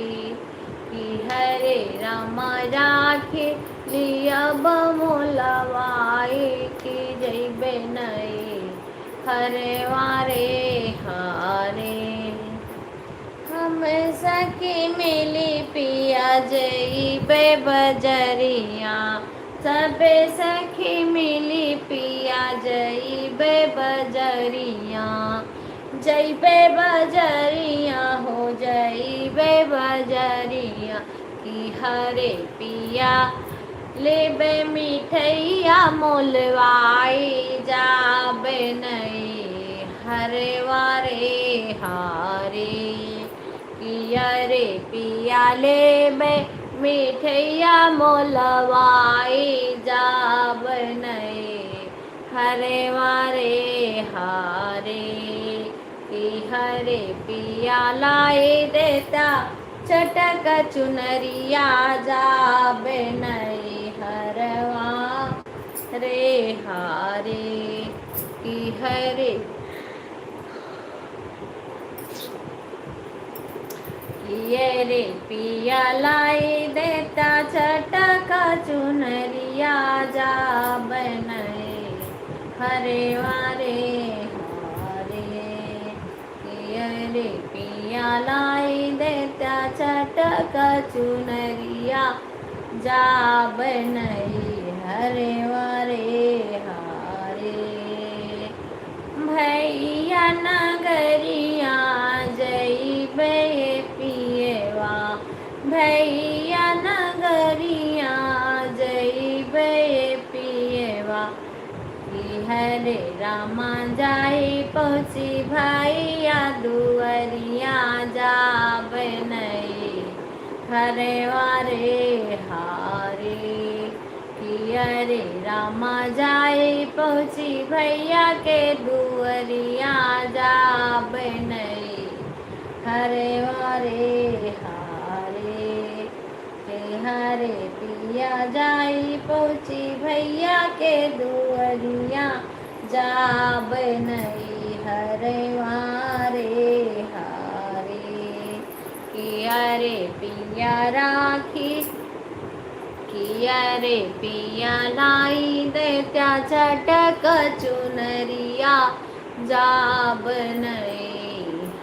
कि हरे रामा राखी लिया बमोलवाई, कि जईबे नए हरे वारे हारे, हम सखी मिली पिया जईबे बजरिया, सब सखी मिली पिया जईबे बजरिया, जईबे बजरिया हो जईबे बजरिया, कि हरे पिया लेबे मिठैया मोलवाई, जाबे नए हरे वारे हारे, किया रे पिया लेबे मिठैया मोलवाई, जाबे नए हरे वारे हारे, कि हरे पिया लाई देता चटक चुनरिया, जाबे नए हरवा रे हारे, कि हरे ये रे पिया लाई देता चटक चुनरिया, जाबे नए हरे वारे हारे, कि रे पिया लाई देता चटक चुनरिया, जाबे नए हरे वारे हारे, भैया नगरिया जईबे पियवा, मैया नगरिया जइबे पियवा कि हरे रामा जाई पहुँची भैया दुअरिया जाब नहीं हरे वारे हारे कि हरे रामा जाई पहुँची भैया के दुअरिया जाब नहीं हरे वारे हारे के हरे पिया जाई पहुँची भैया के दुअरिया जाब नहीं हरे वारे हारे कि हरे पिया राखी कि हरे पिया लाई देत्या चटक चुनरिया जाब नहीं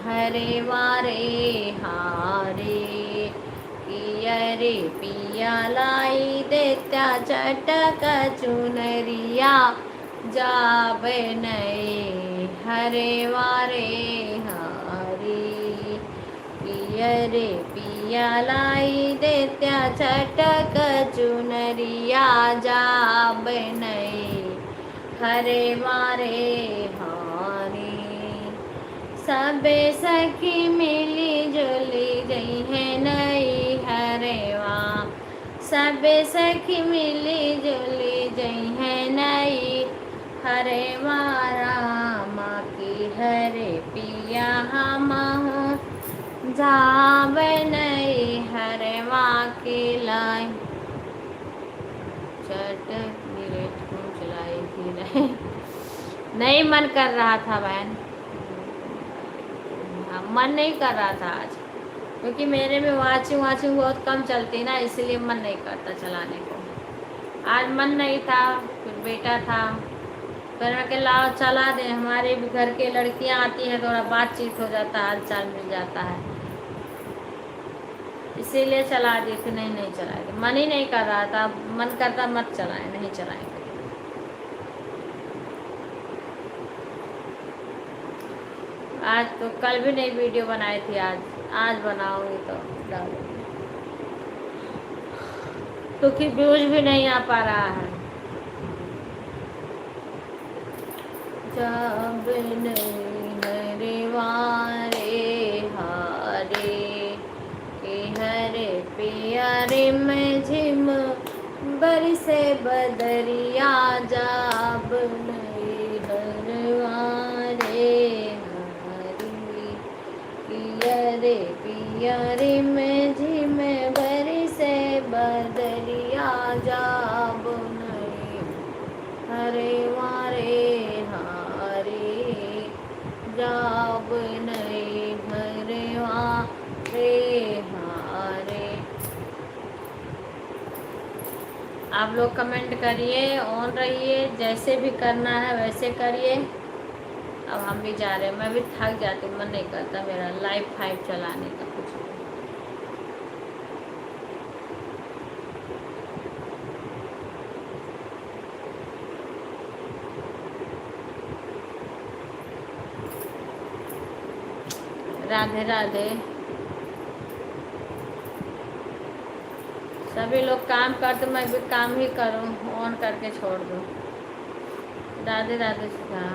हरे वारे हारे कि हरे पिया लाई देत्या चटक चुनरिया जाब नहीं हरे वारे हारे कि हरे पिया लाई देत्या चटक चुनरिया जाब नहीं हरे वारे हारे सबे सखी मिली जुली गई है नई हरेवा सबे सखी मिली जुली गई है नई हरे रामा की हरे पिया हम जाब नहीं हरे माँ की लाई चट डिलीट क्यों चलाई थी नहीं मन कर रहा था बहन मन नहीं कर रहा था आज क्योंकि मेरे में वाचिंग बहुत कम चलती ना इसलिए मन नहीं करता चलाने को आज मन नहीं था फिर बेटा था फिर मैं लाओ चला दे हमारे भी घर के लड़कियां आती हैं थोड़ा बातचीत हो जाता है हाल चाल मिल जाता है इसीलिए चला दी थी नहीं चलाए मन ही नहीं कर रहा था मन करता मत चलाए नहीं चलाएंगे आज तो कल भी नहीं वीडियो बनाई थी आज बनाऊंगी तो डालूंगी क्योंकि व्यूज भी नहीं आ पा रहा है जब नहीं हरे वारे हारे के हरे प्यारे में झिम बरसे बदरिया जाब नहीं हरे वारे पियरे पियरे में झिमे भरी से बदरिया जाब नहीं हरे वारे हारे जाब नहीं हरे वारे हारे आप लोग कमेंट करिए ऑन रहिए जैसे भी करना है वैसे करिए अब हम भी जा रहे हैं मैं भी थक जाती हूँ मन नहीं करता मेरा लाइव फाइव चलाने का कुछ राधे राधे सभी लोग काम करते मैं भी काम ही करूँ ऑन करके छोड़ दूँ राधे राधे सीखा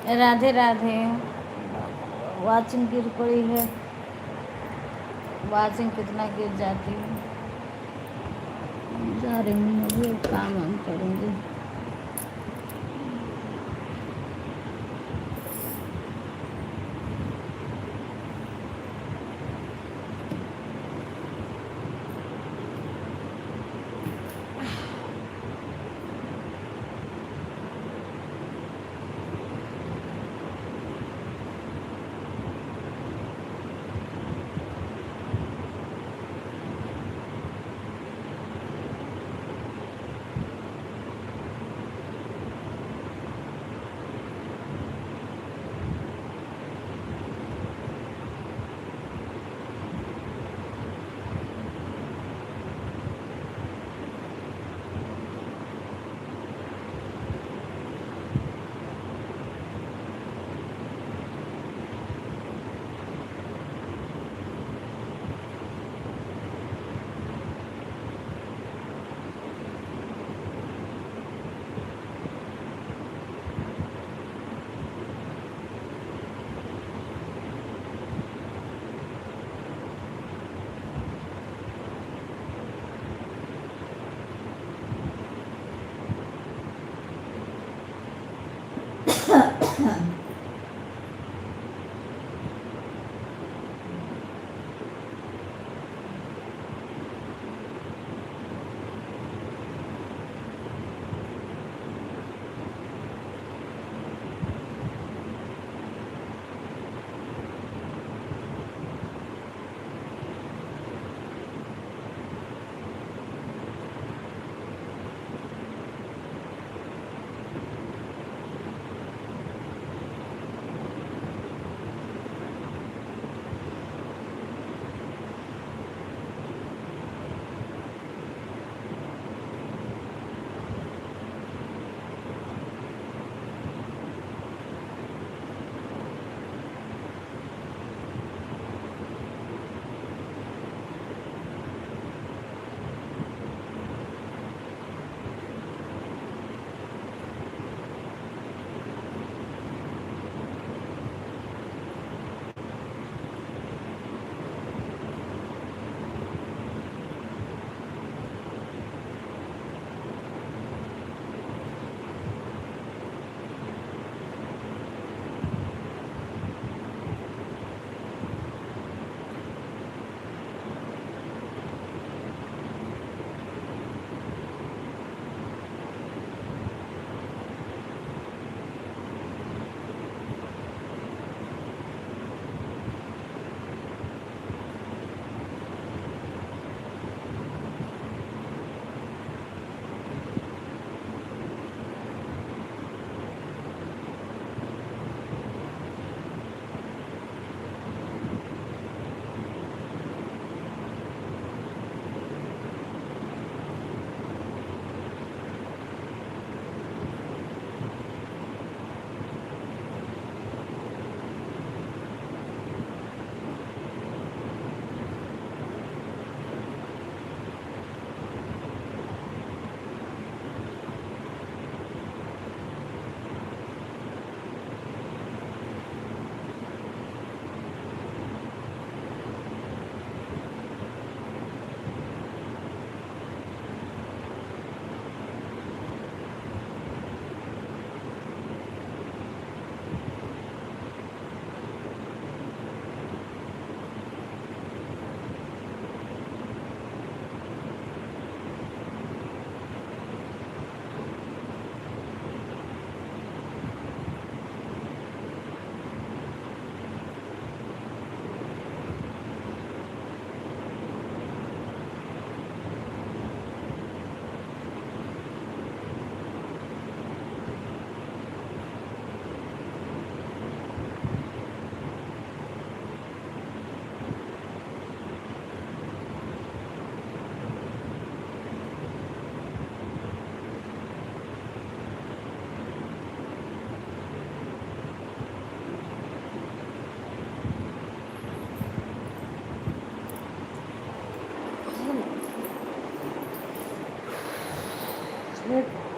राधे राधे। वाचिंग गिर पड़ी है, वाचिंग कितना गिर जाती है। जा रही हूँ अभी, अब काम वाम करूँगी।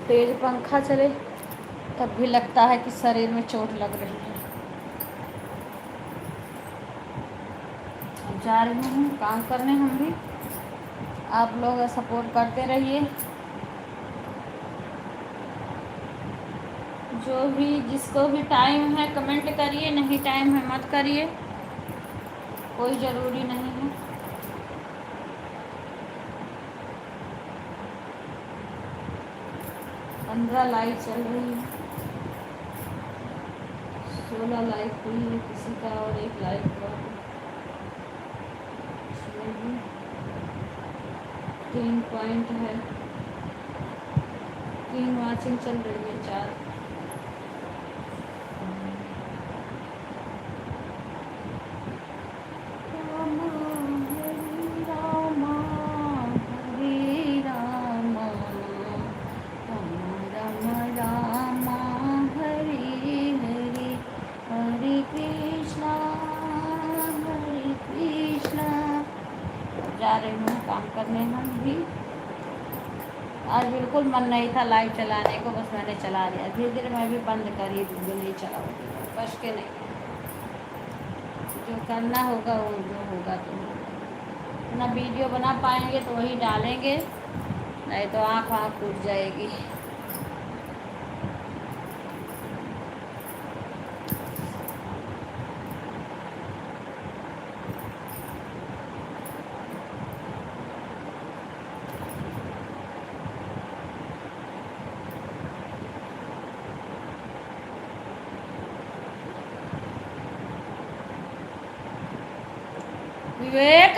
तेज पंखा चले तब भी लगता है कि शरीर में चोट लग रही है। अब जा रही हूँ काम करने हम भी। आप लोग सपोर्ट करते रहिए। जो भी जिसको भी टाइम है कमेंट करिए, नहीं टाइम है मत करिए, कोई ज़रूरी नहीं है। पंद्रह लाइव चल रही है, 16 लाइव हुई है किसी का और एक लाइव हुआ है। इसमें भी 3 पॉइंट है, 3 वॉचिंग चल रही है, 4। हरे रामा राम राम हरे हरे, हरे कृष्णा हरे कृष्णा। जा रही हूँ काम करने हम भी। आज बिल्कुल मन नहीं था लाइव चलाने को, बस मैंने चला लिया। धीरे धीरे मैं भी बंद कर ही दूँगी, नहीं चलाऊँगी, बस के नहीं। जो करना होगा वो जो होगा तो होगा। ना वीडियो बना पाएंगे तो वही डालेंगे, नहीं तो आँख आँख टूट जाएगी। विवेक।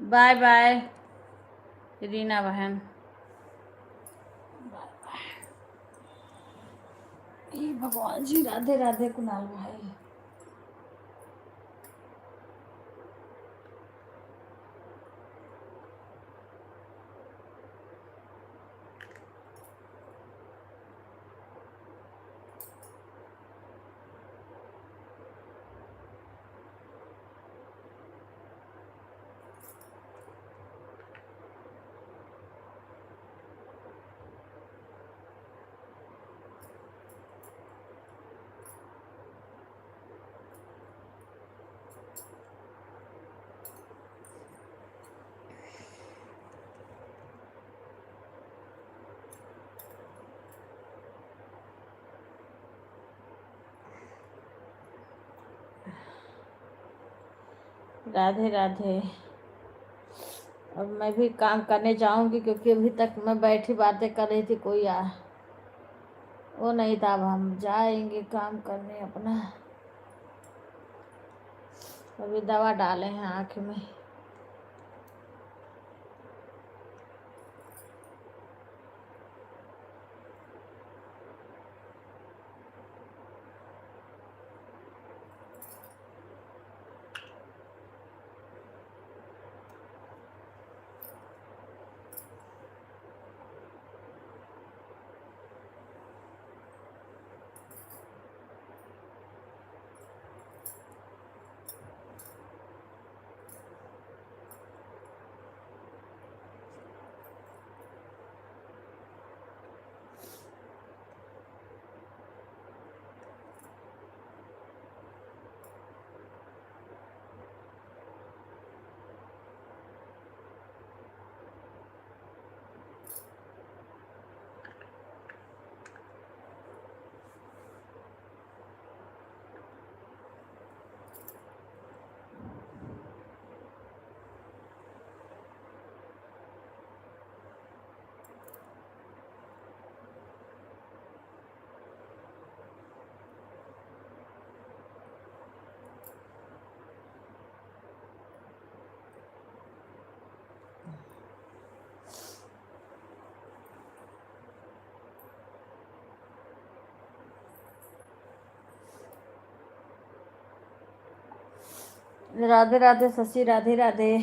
बाय बाय रीना बहन। भगवान जी, राधे राधे कुणाल भाई। राधे राधे। अब मैं भी काम करने जाऊंगी, क्योंकि अभी तक मैं बैठी बातें कर रही थी, कोई वो नहीं था। अब हम जाएंगे काम करने अपना। अभी दवा डाले हैं आँख में। राधे राधे शशि, राधे राधे।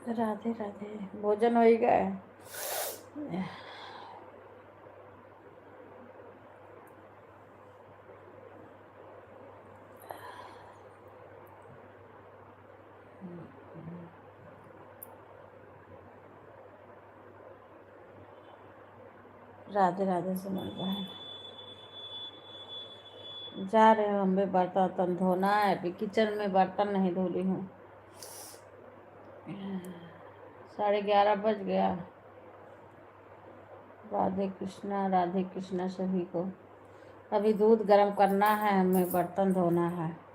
राधे राधे। भोजन हो ही गए। राधे राधे सुमन बहन। जा रहे हो, हम भी बर्तन वर्तन धोना है। अभी किचन में बर्तन नहीं धोली हूँ। 11:30 बज गया। राधे कृष्णा सभी को। अभी दूध गर्म करना है, हमें बर्तन धोना है।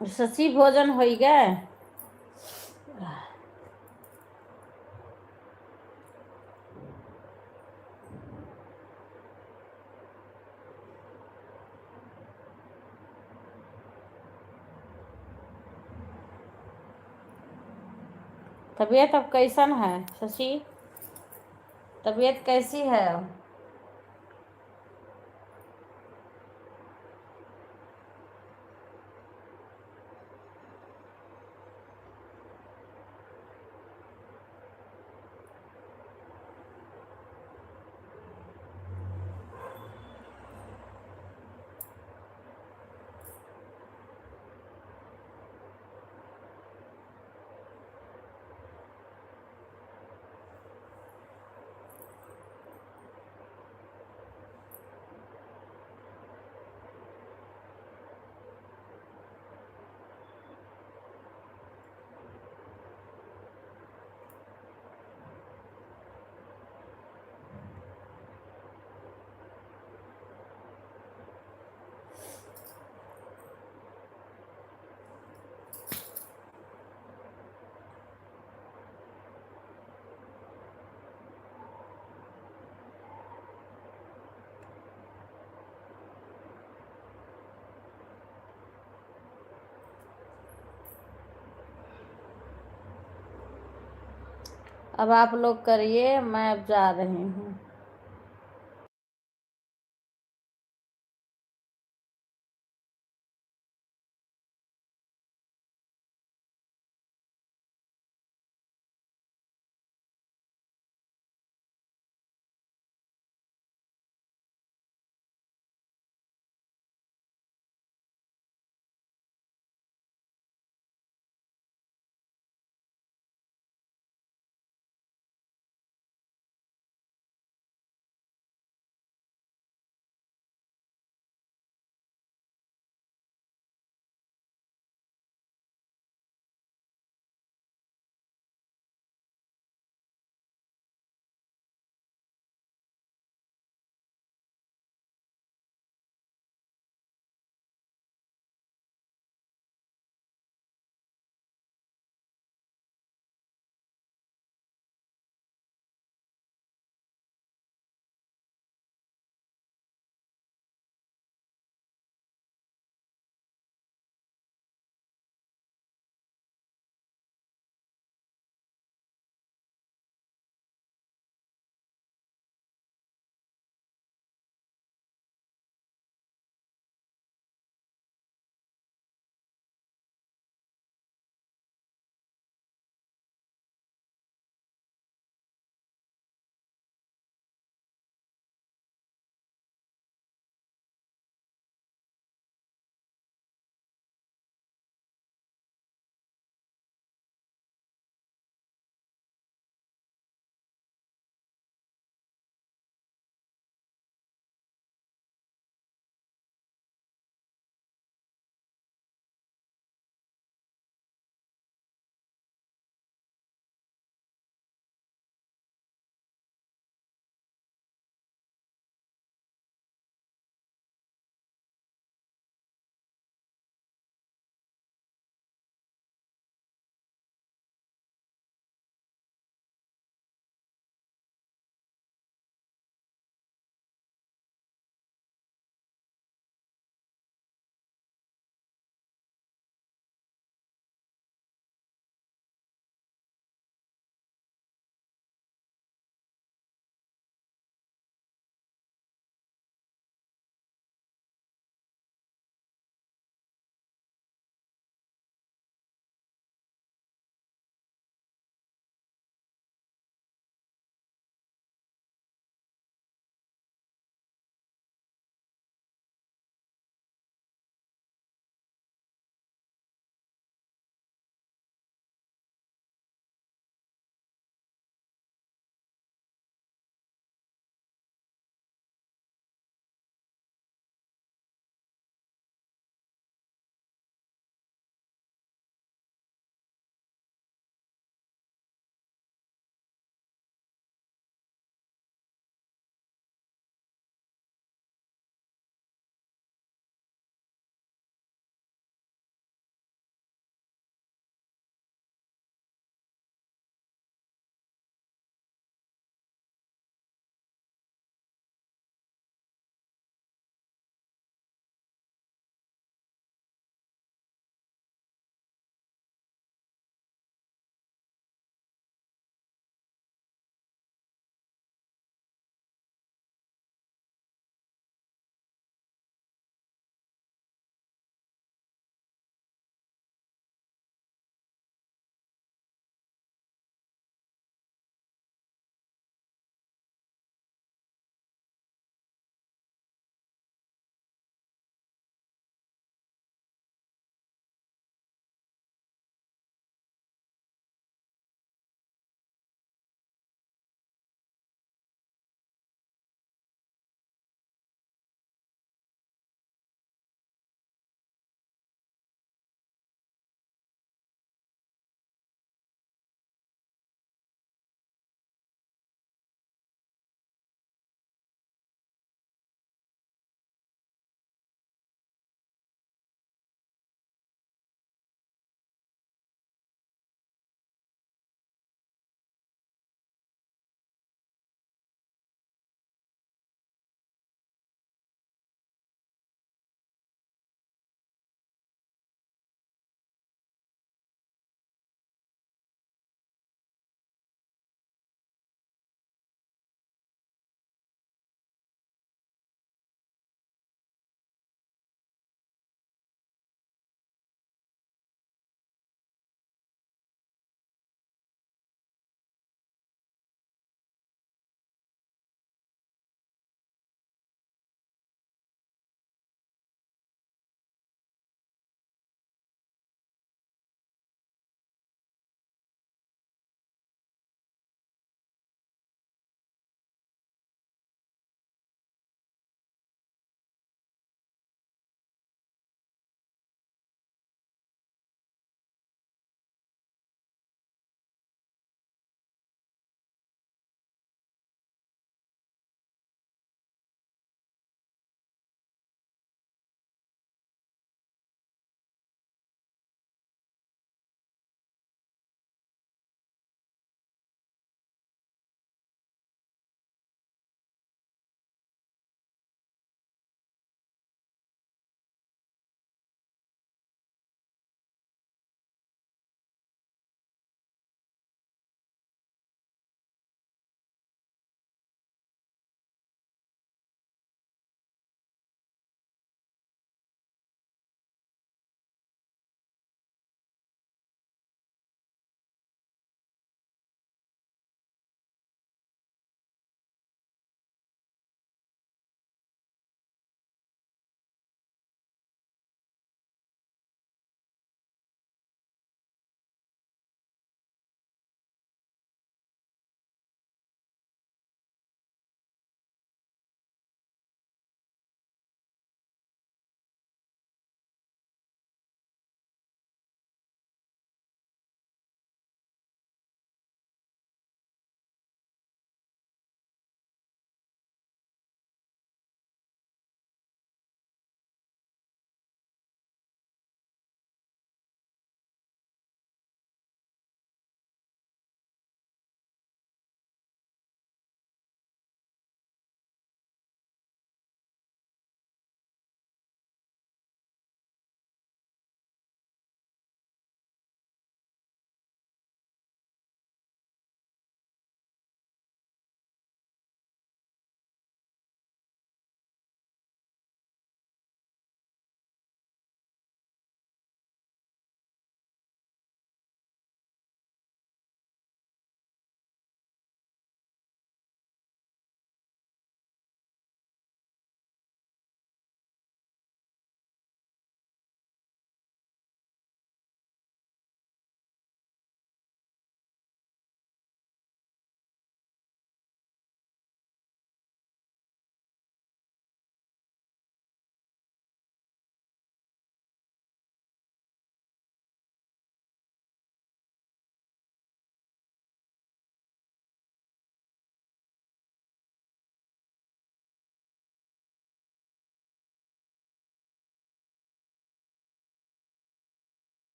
शशि भोजन हो गए। तबीयत अब कैसन है शशि? तबीयत कैसी है? अब आप लोग करिए, मैं अब जा रही हूँ।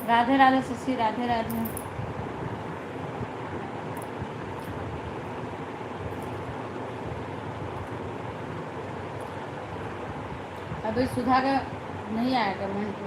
राधे राधे शशि, राधे राधे। अभी सुधा का नहीं आया कमेंट।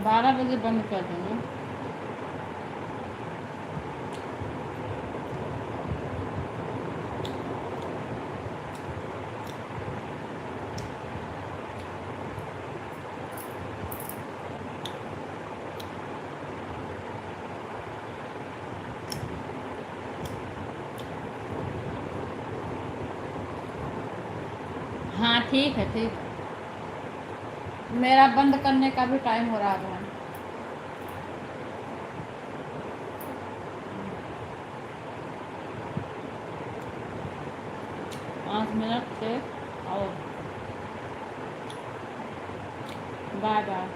बारह बजे बंद कर देंगे। हाँ ठीक है, ठीक। मेरा बंद करने का भी टाइम हो रहा है। 5 मिनट से और bye bye.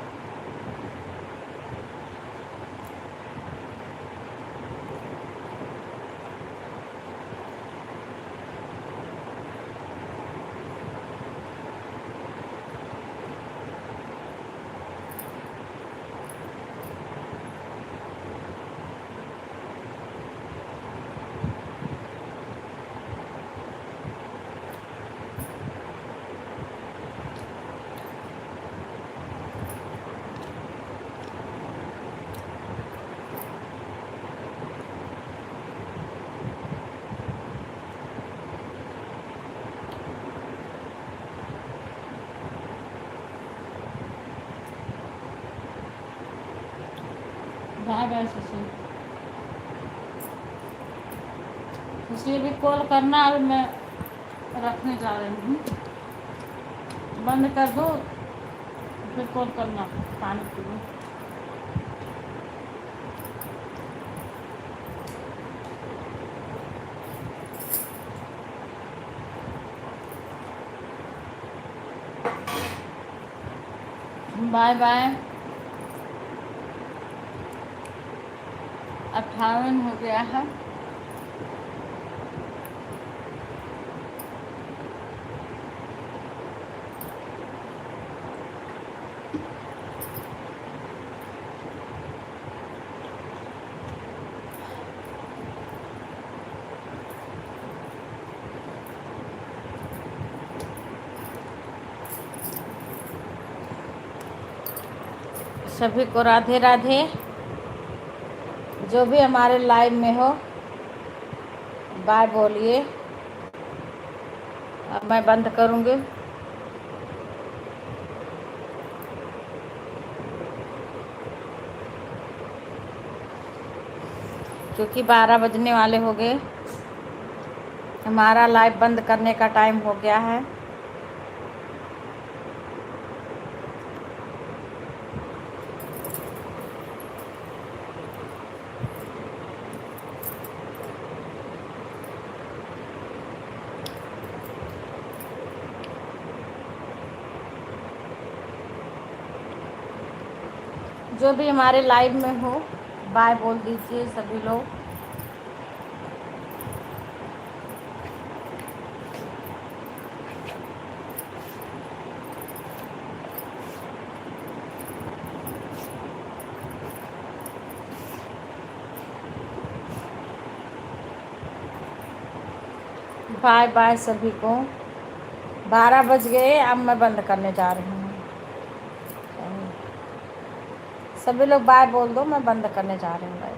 Bye bye Shashi. Shashi भी कॉल करना, अभी मैं रखने जा रही हूँ। बंद कर दो फिर कॉल करना पानी के लिए। Bye bye. 58 हो गया है। सभी को राधे राधे। जो भी हमारे लाइव में हो बाय बोलिए। अब मैं बंद करूँगी। क्योंकि 12 बजने वाले हो गए। हमारा लाइव बंद करने का टाइम हो गया है। जो भी हमारे लाइव में हो बाय बोल दीजिए सभी लोग। बाय बाय सभी को। 12 बज गए, अब मैं बंद करने जा रही हूँ। सभी लोग बाय बोल दो, मैं बंद करने जा रही हूँ।